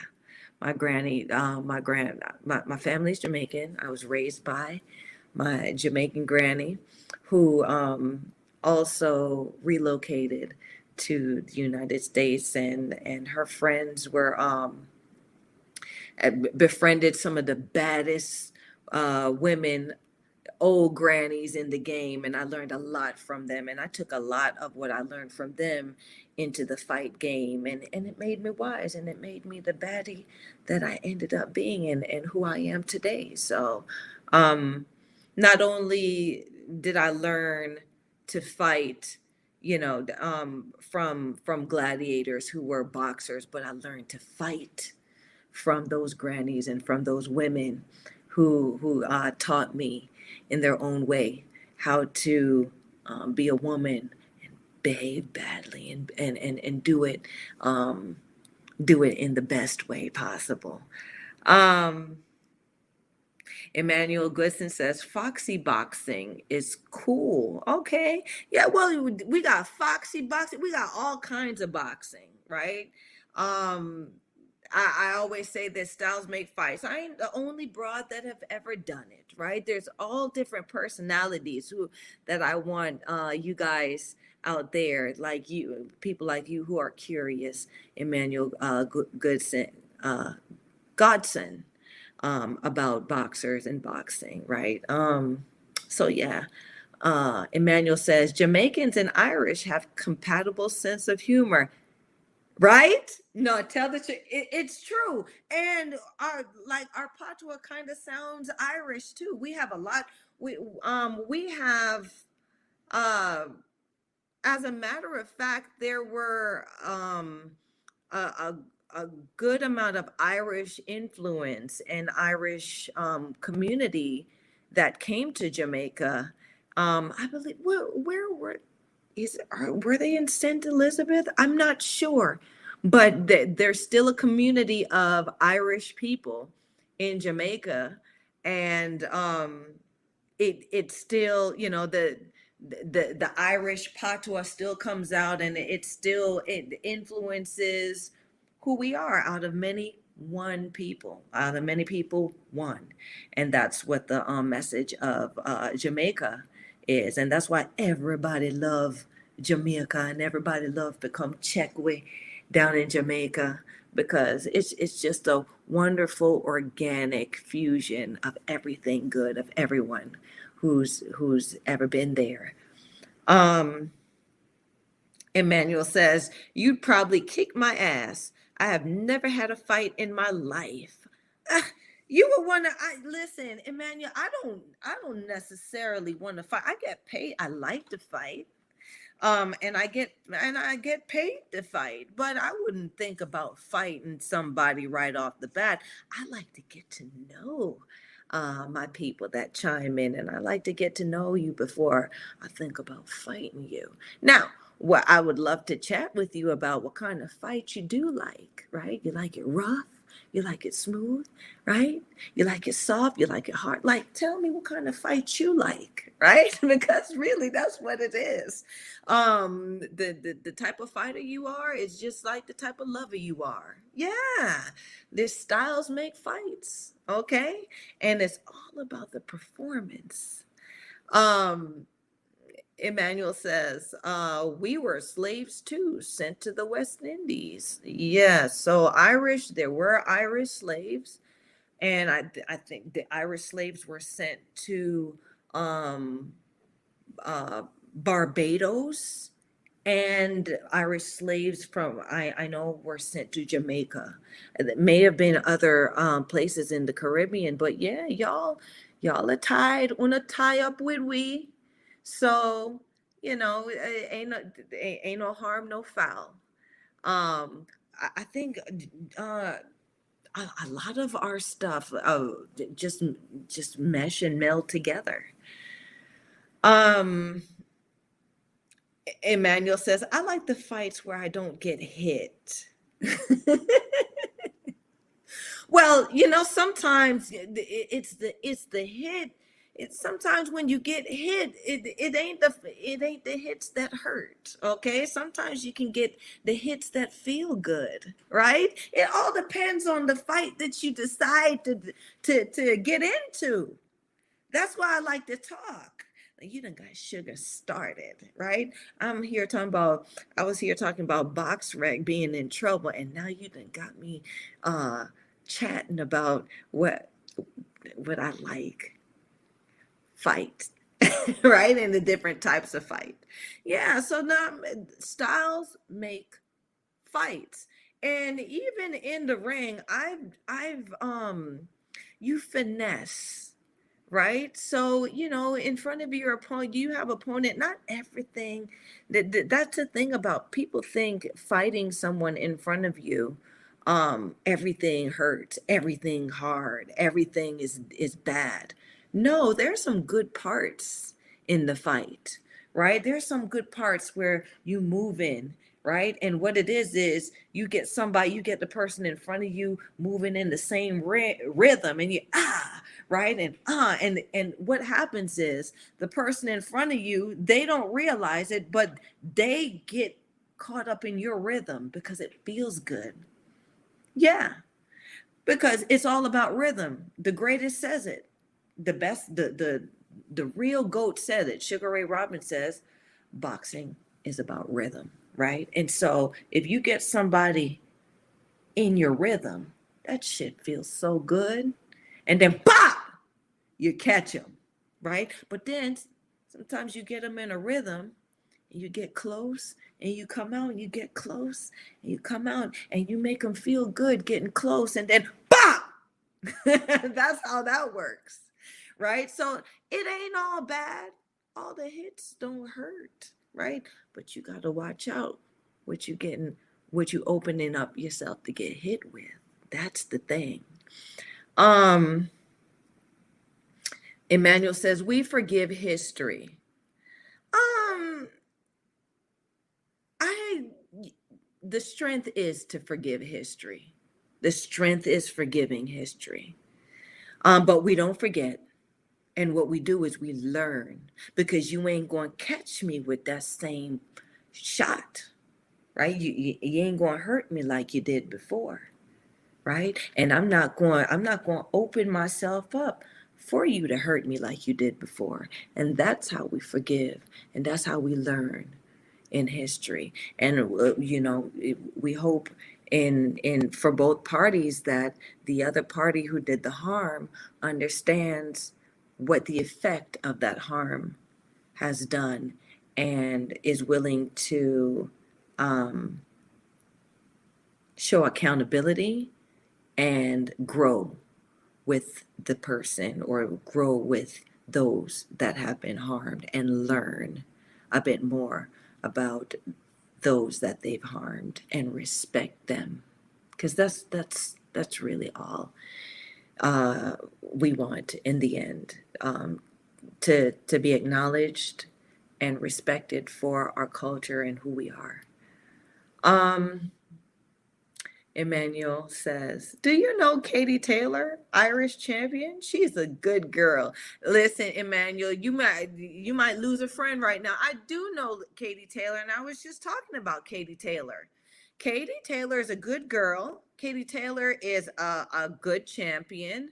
My granny, my family's Jamaican. I was raised by my Jamaican granny, who also relocated to the United States, and her friends were befriended some of the baddest women, old grannies in the game, and I learned a lot from them, and I took a lot of what I learned from them into the fight game, and it made me wise, and it made me the baddie that I ended up being and who I am today. So not only did I learn to fight, from gladiators who were boxers, but I learned to fight from those grannies and from those women who taught me in their own way how to be a woman and behave badly and do it in the best way possible. Um, Emmanuel Goodson says foxy boxing is cool. Okay. Yeah, well, we got foxy boxing. We got all kinds of boxing, right? Um, I always say that styles make fights. I ain't the only broad that have ever done it, right? There's all different personalities who that I want you guys out there, like you, people like you who are curious, Emmanuel Goodson, Godson, about boxers and boxing, right? So yeah. Emmanuel says Jamaicans and Irish have compatible sense of humor. Right? No, tell the truth. It's true. And our patois kind of sounds Irish too. We have a lot. We have uh as a matter of fact, there were a, a a good amount of Irish influence and Irish community that came to Jamaica. I believe where were were they in St. Elizabeth? I'm not sure, but there's still a community of Irish people in Jamaica, and it's still, the Irish patois still comes out, and it influences who we are. Out of many, one people. Out of many people, one, and that's what the message of Jamaica is, and that's why everybody love Jamaica and everybody love become Checkwe down in Jamaica, because it's just a wonderful organic fusion of everything good of everyone who's ever been there. Um, Emmanuel says, "You'd probably kick my ass. I have never had a fight in my life." You would want to. I listen, Emmanuel. I don't necessarily want to fight. I get paid. I like to fight. And I get paid to fight, but I wouldn't think about fighting somebody right off the bat. I like to get to know my people that chime in, and I like to get to know you before I think about fighting you. Now, what I would love to chat with you about what kind of fight you do like, right? You like it rough? You like it smooth, right? You like it soft, you like it hard. Like, tell me what kind of fight you like, right? Because really that's what it is. The type of fighter you are is just like the type of lover you are. Yeah. Their styles make fights, okay? And it's all about the performance. Um, Emmanuel says, we were slaves too, sent to the West Indies. Yeah, so Irish, there were Irish slaves, and I think the Irish slaves were sent to um, uh, Barbados, and Irish slaves from I know were sent to Jamaica. It may have been other places in the Caribbean, but yeah, y'all are tied on a tie up with we. So ain't no harm, no foul. I think uh, a lot of our stuff just mesh and meld together. Um, Emmanuel says, I like the fights where I don't get hit. Well, sometimes it's the hit. It's sometimes when you get hit, it ain't the hits that hurt. Okay, sometimes you can get the hits that feel good, right? It all depends on the fight that you decide to get into. That's why I like to talk. Like, you done got sugar started, right? I was here talking about box rec being in trouble, and now you done got me uh chatting about what I like. Fight. Right? And the different types of fight. Yeah, so now styles make fights. And even in the ring, I've you finesse, right? So, in front of your opponent, you have opponent, not everything. That's the thing about people think fighting someone in front of you, everything hurts, everything hard, everything is bad. No, there's some good parts in the fight, right? There's some good parts where you move in, right? And what it is you get the person in front of you moving in the same rhythm, and you right, and what happens is the person in front of you, they don't realize it, but they get caught up in your rhythm because it feels good. Yeah, because it's all about rhythm. The greatest says it. The best, the real GOAT said it. Sugar Ray Robinson says boxing is about rhythm, right? And so if you get somebody in your rhythm, that shit feels so good. And then pop, you catch them, right? But then sometimes you get them in a rhythm, and you get close, and you come out, and you get close, and you come out, and you make them feel good getting close, and then pop. That's how that works, right? So it ain't all bad. All the hits don't hurt, right? But you got to watch out what you getting, what you opening up yourself to get hit with. That's the thing. Um, Emmanuel says we forgive history. Um, I the strength is to forgive history. The strength is forgiving history. But we don't forget. And what we do is we learn, because you ain't going to catch me with that same shot, right? You ain't going to hurt me like you did before, right? And I'm not going to open myself up for you to hurt me like you did before. And that's how we forgive, and that's how we learn in history. And we hope in for both parties that the other party who did the harm understands what the effect of that harm has done, and is willing to um, show accountability and grow with the person, or grow with those that have been harmed, and learn a bit more about those that they've harmed and respect them, because that's really all we want in the end, to be acknowledged and respected for our culture and who we are. um Emmanuel says, "Do you know Katie Taylor, Irish champion? She's a good girl." Listen, Emmanuel, you might lose a friend right now. I do know Katie Taylor, and I was just talking about Katie Taylor. Katie Taylor is a good girl. Katie Taylor is a good champion.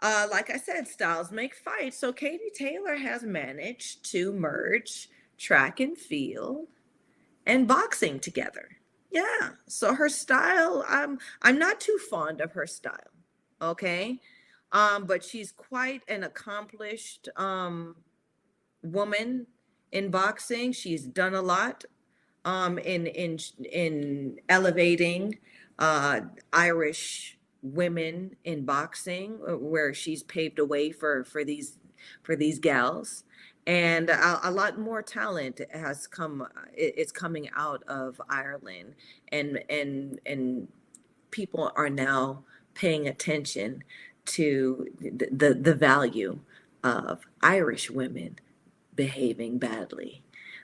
Like I said, styles make fights. So Katie Taylor has managed to merge track and field and boxing together. Yeah. So her style, I'm not too fond of her style. Okay. But she's quite an accomplished woman in boxing. She's done a lot in elevating uh, Irish women in boxing, where she's paved a way for these gals, and a lot more talent has come. It's coming out of Ireland, and people are now paying attention to the value of Irish women behaving badly.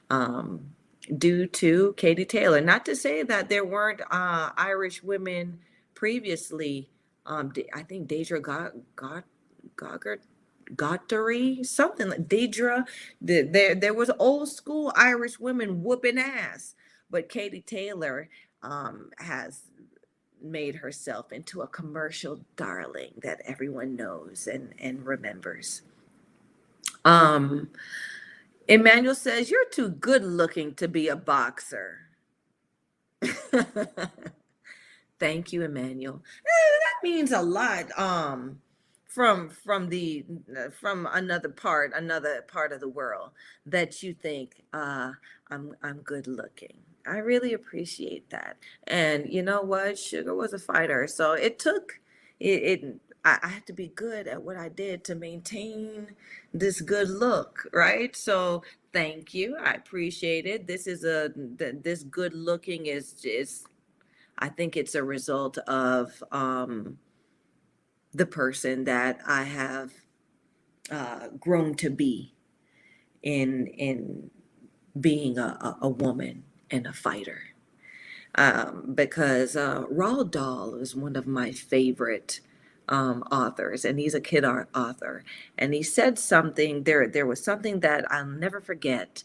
Um, Due to Katie Taylor. Not to say that there weren't Irish women previously. I think Deidre Goddard, Gottery, something like Deidre. There was old school Irish women whooping ass, but Katie Taylor has made herself into a commercial darling that everyone knows and remembers. Um, Emmanuel says, "You're too good looking to be a boxer." Thank you, Emmanuel. That means a lot. From another part of the world, that you think I'm good looking. I really appreciate that. And you know what? Sugar was a fighter, so it took it. I had to be good at what I did to maintain this good look, right? So thank you. I appreciate it. This good looking is I think it's a result of the person that I have grown to be in being a woman and a fighter. Because Roald Dahl is one of my favorite authors, and he's a kid art author. And he said something. There was something that I'll never forget.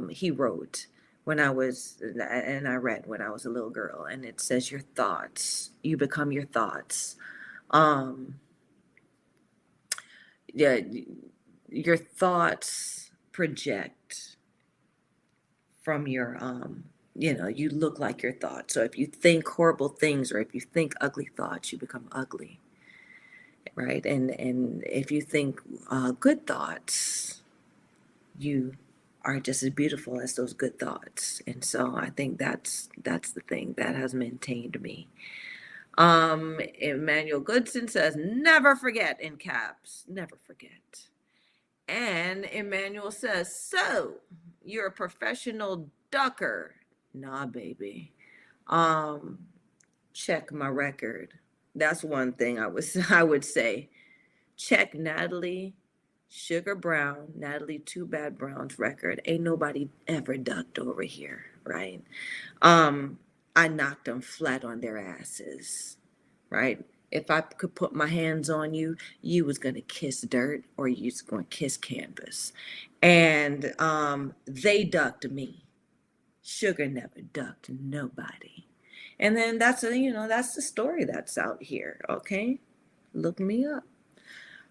He wrote and I read when I was a little girl, and it says, "Your thoughts, you become your thoughts." Um, yeah, your thoughts project from your you look like your thoughts. So if you think horrible things, or if you think ugly thoughts, you become ugly, right? And if you think good thoughts, you are just as beautiful as those good thoughts. And so I think that's the thing that has maintained me. Emmanuel Goodson says, "Never forget," in caps, never forget. And Emmanuel says, "So you're a professional ducker?" Nah, baby. Um, Check my record. That's one thing I would say. Check Natalie Sugar Brown, Natalie Too Bad Brown's record. Ain't nobody ever ducked over here, right? Um, I knocked them flat on their asses, right? If I could put my hands on you, you was gonna kiss dirt, or you was gonna kiss canvas. And they ducked me. Sugar never ducked nobody. And then that's the story that's out here. Okay, look me up.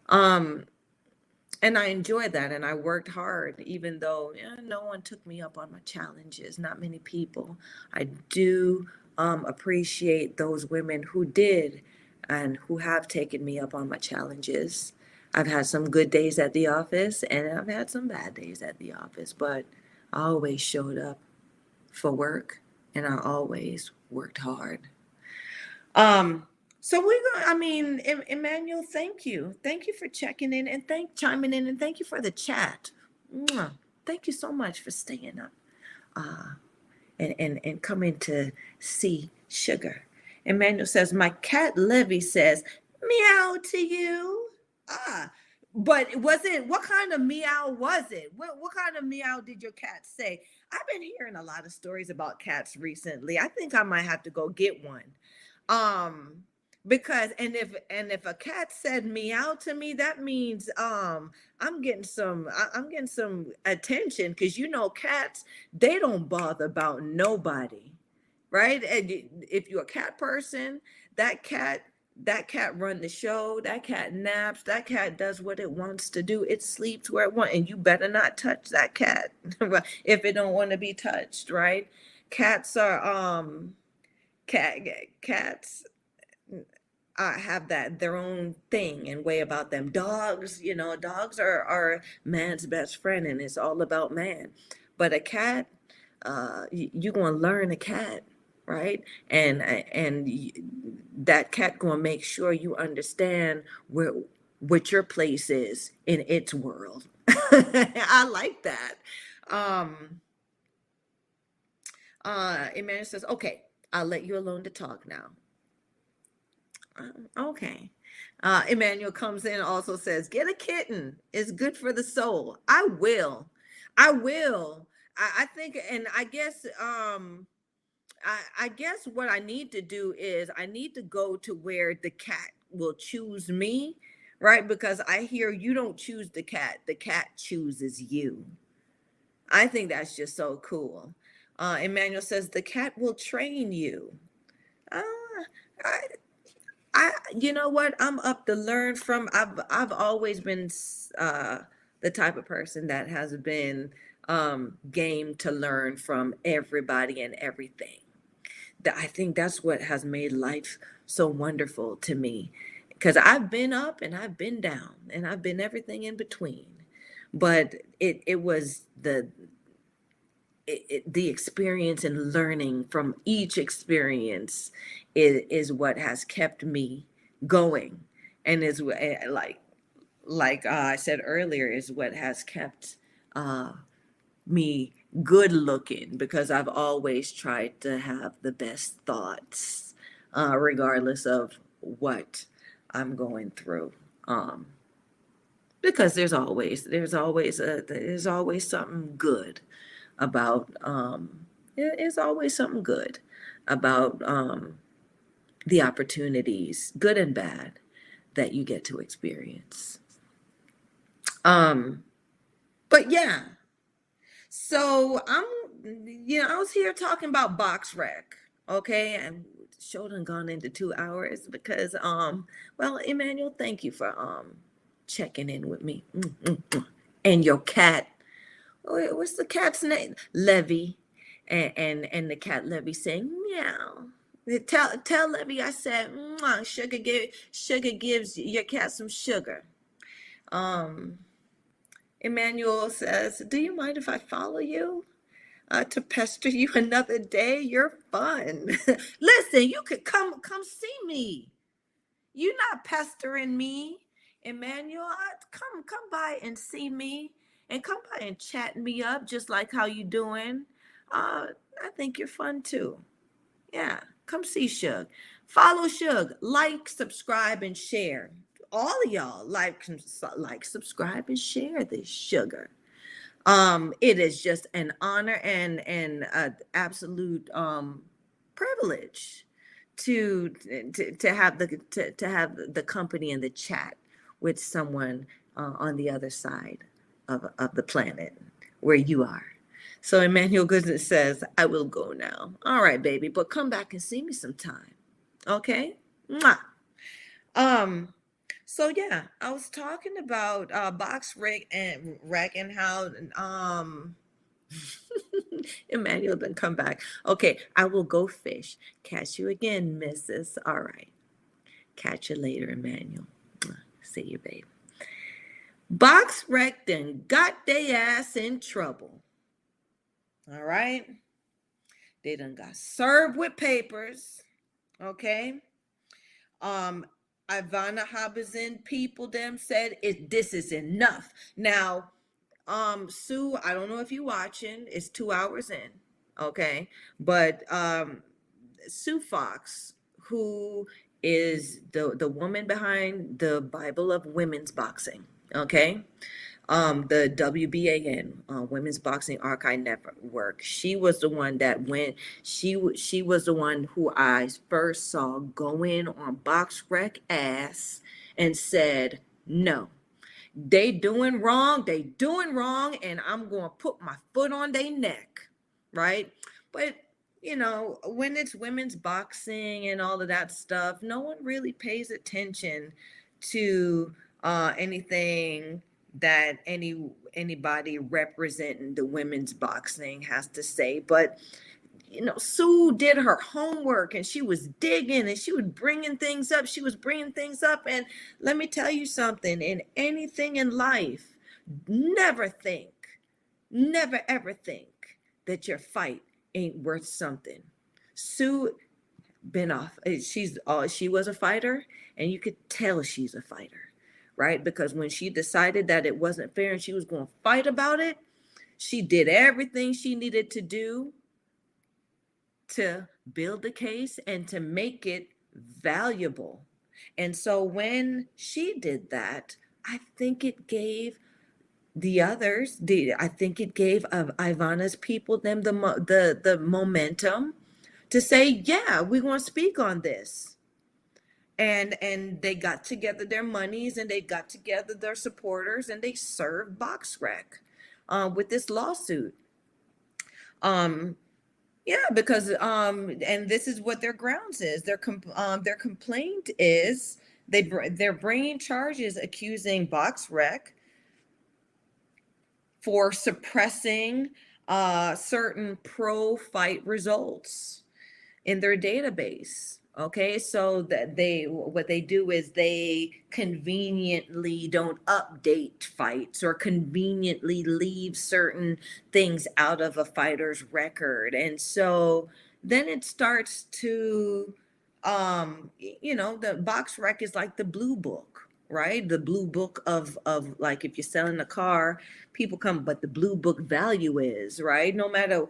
Um, and I enjoyed that, and I worked hard, even though no one took me up on my challenges. Not many people. I do appreciate those women who did, and who have taken me up on my challenges. I've had some good days at the office, and I've had some bad days at the office, but I always showed up for work, and I always worked hard. Um, so Emmanuel, thank you for checking in, and chiming in, and thank you for the chat. Mwah. Thank you so much for staying up, uh, and coming to see Sugar. Emmanuel says, "My cat Levy says meow to you." Ah, But was it, what kind of meow was it? What kind of meow did your cat say? I've been hearing a lot of stories about cats recently. I think I might have to go get one. Um because and if a cat said meow to me, that means I'm getting some attention, because cats, they don't bother about nobody, right? And if you're a cat person, that cat that cat run the show, that cat naps, that cat does what it wants to do, it sleeps where it wants, and you better not touch that cat if it don't want to be touched, right? Cats are cat cats have that their own thing and way about them. Dogs, dogs are man's best friend, and it's all about man. But a cat, you're gonna learn a cat, right? And that cat gonna make sure you understand where what your place is in its world. I like that. Um, Emmanuel says, "Okay, I'll let you alone to talk now." Okay. Emmanuel comes in, also says, "Get a kitten. It's good for the soul." I will. I will. I think, and I guess, I guess what I need to do is I need to go to where the cat will choose me, right? Because I hear you don't choose the cat chooses you. I think that's just so cool. Emmanuel says, "The cat will train you." Uh, I, you know what? I'm up to learn from. I've always been the type of person that has been game to learn from everybody and everything. I think that's what has made life so wonderful to me, because I've been up and I've been down and I've been everything in between. But it was the experience and learning from each experience is what has kept me going, and is I said earlier, is what has kept uh, me good looking, because I've always tried to have the best thoughts, regardless of what I'm going through. Because there's always something good about it's always something good about the opportunities, good and bad, that you get to experience. Um, but yeah, so I was here talking about box rec, okay, and show done gone into 2 hours because well, Emmanuel, thank you for checking in with me. And your cat, what's the cat's name? Levy, and the cat Levy saying meow. Tell Levy I said, "Mwah, sugar gives your cat some sugar." Um, Emmanuel says, "Do you mind if I follow you to pester you another day? You're fun." Listen, you could come see me. You're not pestering me, Emmanuel. Come by and see me, and come by and chat me up, just like how you doing. I think you're fun too. Yeah, come see Shug. Follow Shug. Like, subscribe, and share. All of y'all like, subscribe, and share this sugar. It is just an honor and absolute privilege to have to have the company and the chat with someone on the other side of the planet where you are. So Emmanuel Goodness says, "I will go now." All right, baby, but come back and see me sometime. Okay? Mwah. Um, so yeah, I was talking about box rec and how Emmanuel didn't come back. Okay, I will go fish. Catch you again, Mrs. All right. Catch you later, Emmanuel. See you, babe. Box rec then got they ass in trouble. All right. They done got served with papers. Okay. Um, Ivana Habazin people them said this is enough. Now, Sue, I don't know if you're watching, it's 2 hours in, okay? But Sue Fox, who is the woman behind the Bible of women's boxing, Okay. The WBAN, Women's Boxing Archive Network. She was the one that went. She was the one who I first saw go in on Box Rec ass and said, "No, they doing wrong. They doing wrong, and I'm going to put my foot on their neck." Right? But when it's women's boxing and all of that stuff, no one really pays attention to anything that anybody representing the women's boxing has to say. But Sue did her homework and she was digging and she was bringing things up. She was bringing things up. And let me tell you something, in anything in life, never think, never ever think that your fight ain't worth something. Sue been off. She was a fighter, and you could tell she's a fighter, right? Because when she decided that it wasn't fair and she was going to fight about it, she did everything she needed to do to build the case and to make it valuable. And so when she did that, I think it gave I think it gave Ivana's people the momentum to say, yeah, we want to speak on this. And they got together their monies and they got together their supporters and they served BoxRec with this lawsuit. Yeah, because and this is what their grounds is. Their complaint is they're bringing charges accusing BoxRec for suppressing certain pro-fight results in their database. Okay, so that what they do is they conveniently don't update fights or conveniently leave certain things out of a fighter's record. And so then it starts to the box rec is like the blue book, right? The blue book of like, if you're selling a car, people come, but the blue book value is, right? No matter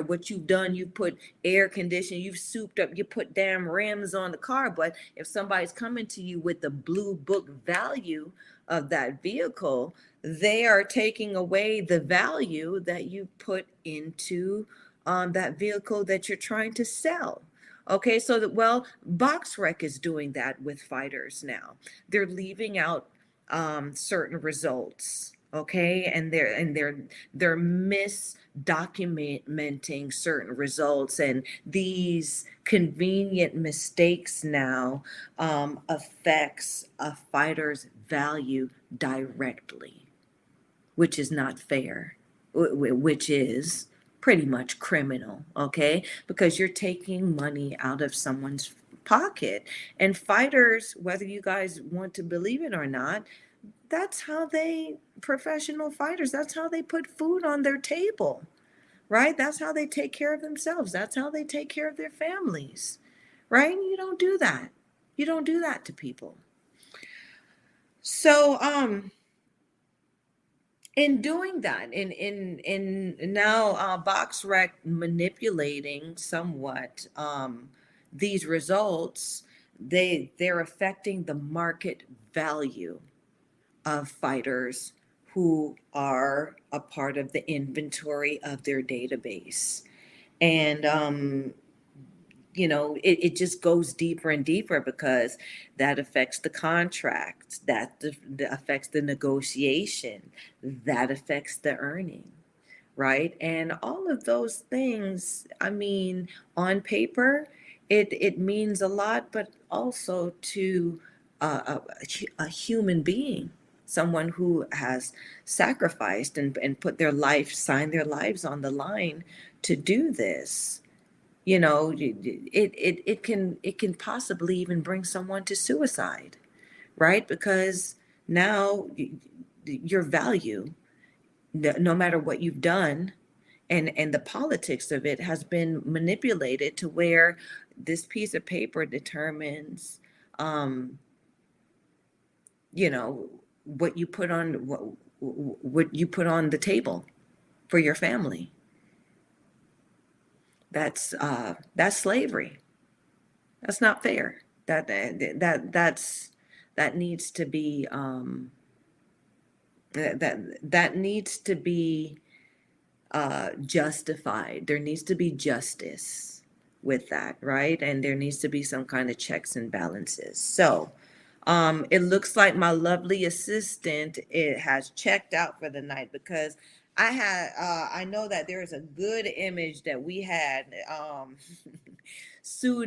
what you've done, you put air conditioning, you've souped up, you put damn rims on the car, but if somebody's coming to you with the blue book value of that vehicle, they are taking away the value that you put into that vehicle that you're trying to sell. Okay, so BoxRec is doing that with fighters now. They're leaving out certain results. Okay, and they're misdocumenting certain results, and these convenient mistakes now affects a fighter's value directly, which is not fair, which is pretty much criminal, okay? Because you're taking money out of someone's pocket. And fighters, whether you guys want to believe it or not, professional fighters, that's how they put food on their table, right? That's how they take care of themselves. That's how they take care of their families, right? You don't do that. You don't do that to people. So, in doing that, in now BoxRec manipulating somewhat these results, they're affecting the market value of fighters who are a part of the inventory of their database. And it just goes deeper and deeper because that affects the contract, that affects the negotiation, that affects the earning, right? And all of those things, I mean, on paper, it means a lot, but also to a human being, someone who has sacrificed and put their life, signed their lives on the line to do this. It can possibly even bring someone to suicide, right? Because now your value, no matter what you've done, and the politics of it has been manipulated to where this piece of paper determines um what you put on what you put on the table for your family. That's slavery. That's not fair. That needs to be That needs to be justified. There needs to be justice with that, right? And there needs to be some kind of checks and balances. So it looks like my lovely assistant it has checked out for the night because I know that there is a good image that we had. Sue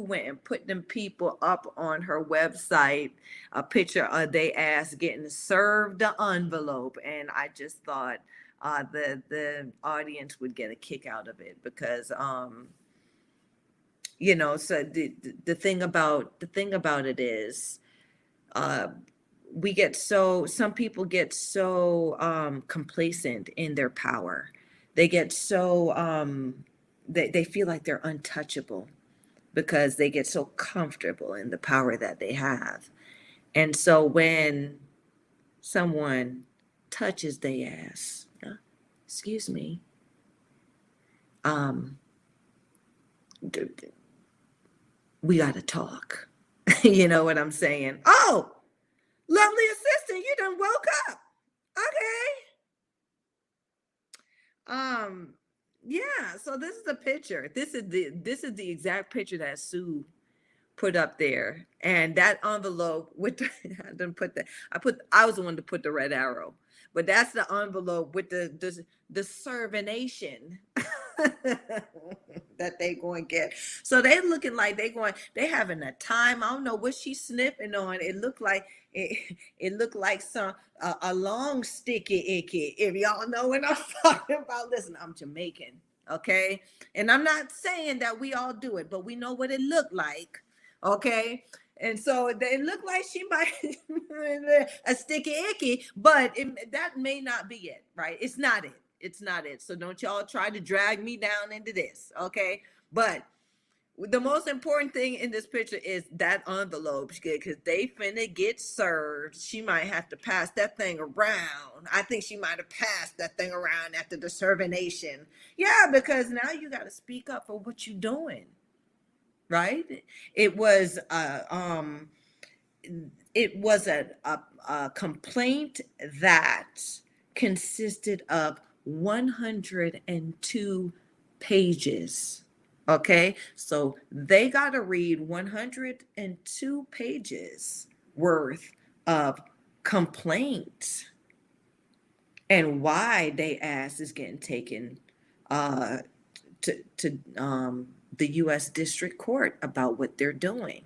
went and put them people up on her website, a picture of they ass getting served the envelope, and I just thought the audience would get a kick out of it because so the thing about it is uh some people get so complacent in their power. They get so they feel like they're untouchable because they get so comfortable in the power that they have. And so when someone touches their ass, excuse me, um we got to talk. You know what I'm saying? Oh, lovely assistant, you done woke up. Okay. Yeah, so this is a picture. This is the exact picture that Sue put up there. And that envelope with the, I didn't put that. I was the one to put the red arrow. But that's the envelope with the servination that they going to get. So they looking like they having a time. I don't know what she's sniffing on. It looked like some a long sticky icky. If y'all know what I'm talking about, listen, I'm Jamaican, okay? And I'm not saying that we all do it, but we know what it looked like, okay? And so it looked like she might a sticky icky, but that may not be it, right? It's not it. It's not it. So don't y'all try to drag me down into this, okay? But the most important thing in this picture is that envelope because they finna get served. She might have to pass that thing around. I think she might have passed that thing around after the servination. Yeah, because now you got to speak up for what you're doing, right? It was a complaint that consisted of 102 pages. Okay, so they got to read 102 pages worth of complaints and why they ass is getting taken to the U.S. District Court about what they're doing.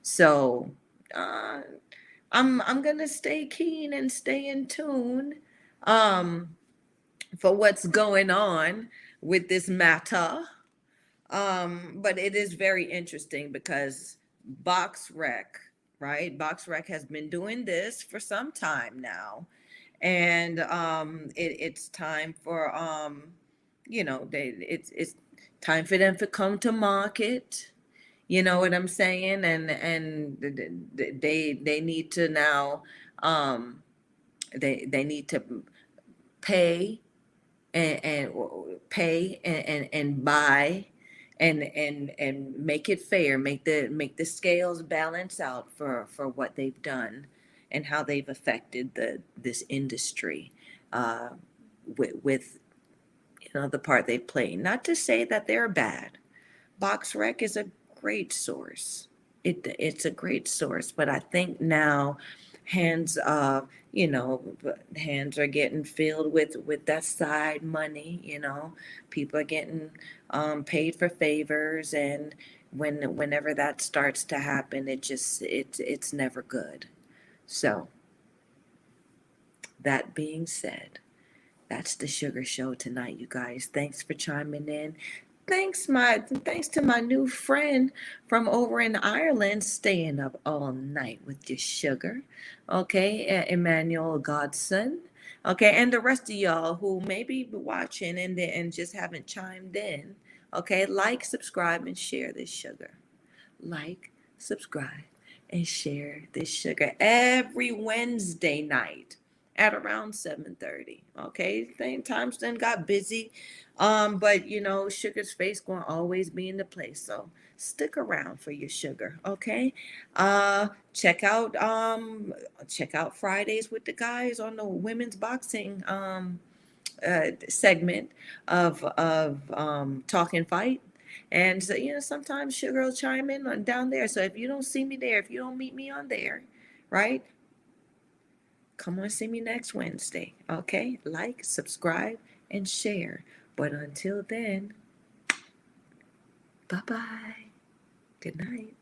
So I'm gonna stay keen and stay in tune for what's going on with this matter. But it is very interesting because BoxRec, right? BoxRec has been doing this for some time now, and it's time for it's time for them to come to market. You know what I'm saying? And they need to now they need to pay and pay and buy and make it fair, make the scales balance out for what they've done and how they've affected this industry with the part they play. Not to say that they're bad. BoxRec is a great source. It's a great source, but I think now hands hands are getting filled with that side money. People are getting paid for favors, and whenever that starts to happen, it's never good. So that being said, that's the Sugar Show tonight, you guys. Thanks for chiming in. Thanks to my new friend from over in Ireland, staying up all night with your sugar. Okay, Emmanuel Godson. Okay, and the rest of y'all who may be watching and just haven't chimed in. Okay, like, subscribe, and share this sugar. Like, subscribe, and share this sugar every Wednesday night. at around 7:30. Okay, times then got busy, but Sugar's face gonna always be in the place. So stick around for your Sugar. Okay, uh, check out check out Fridays with the guys on the women's boxing segment of Talkin' Fight. And so, sometimes Sugar will chime in on down there. So if you don't see me there, if you don't meet me on there, right? Come on, see me next Wednesday. Okay? Like, subscribe, and share. But until then, bye bye. Good night.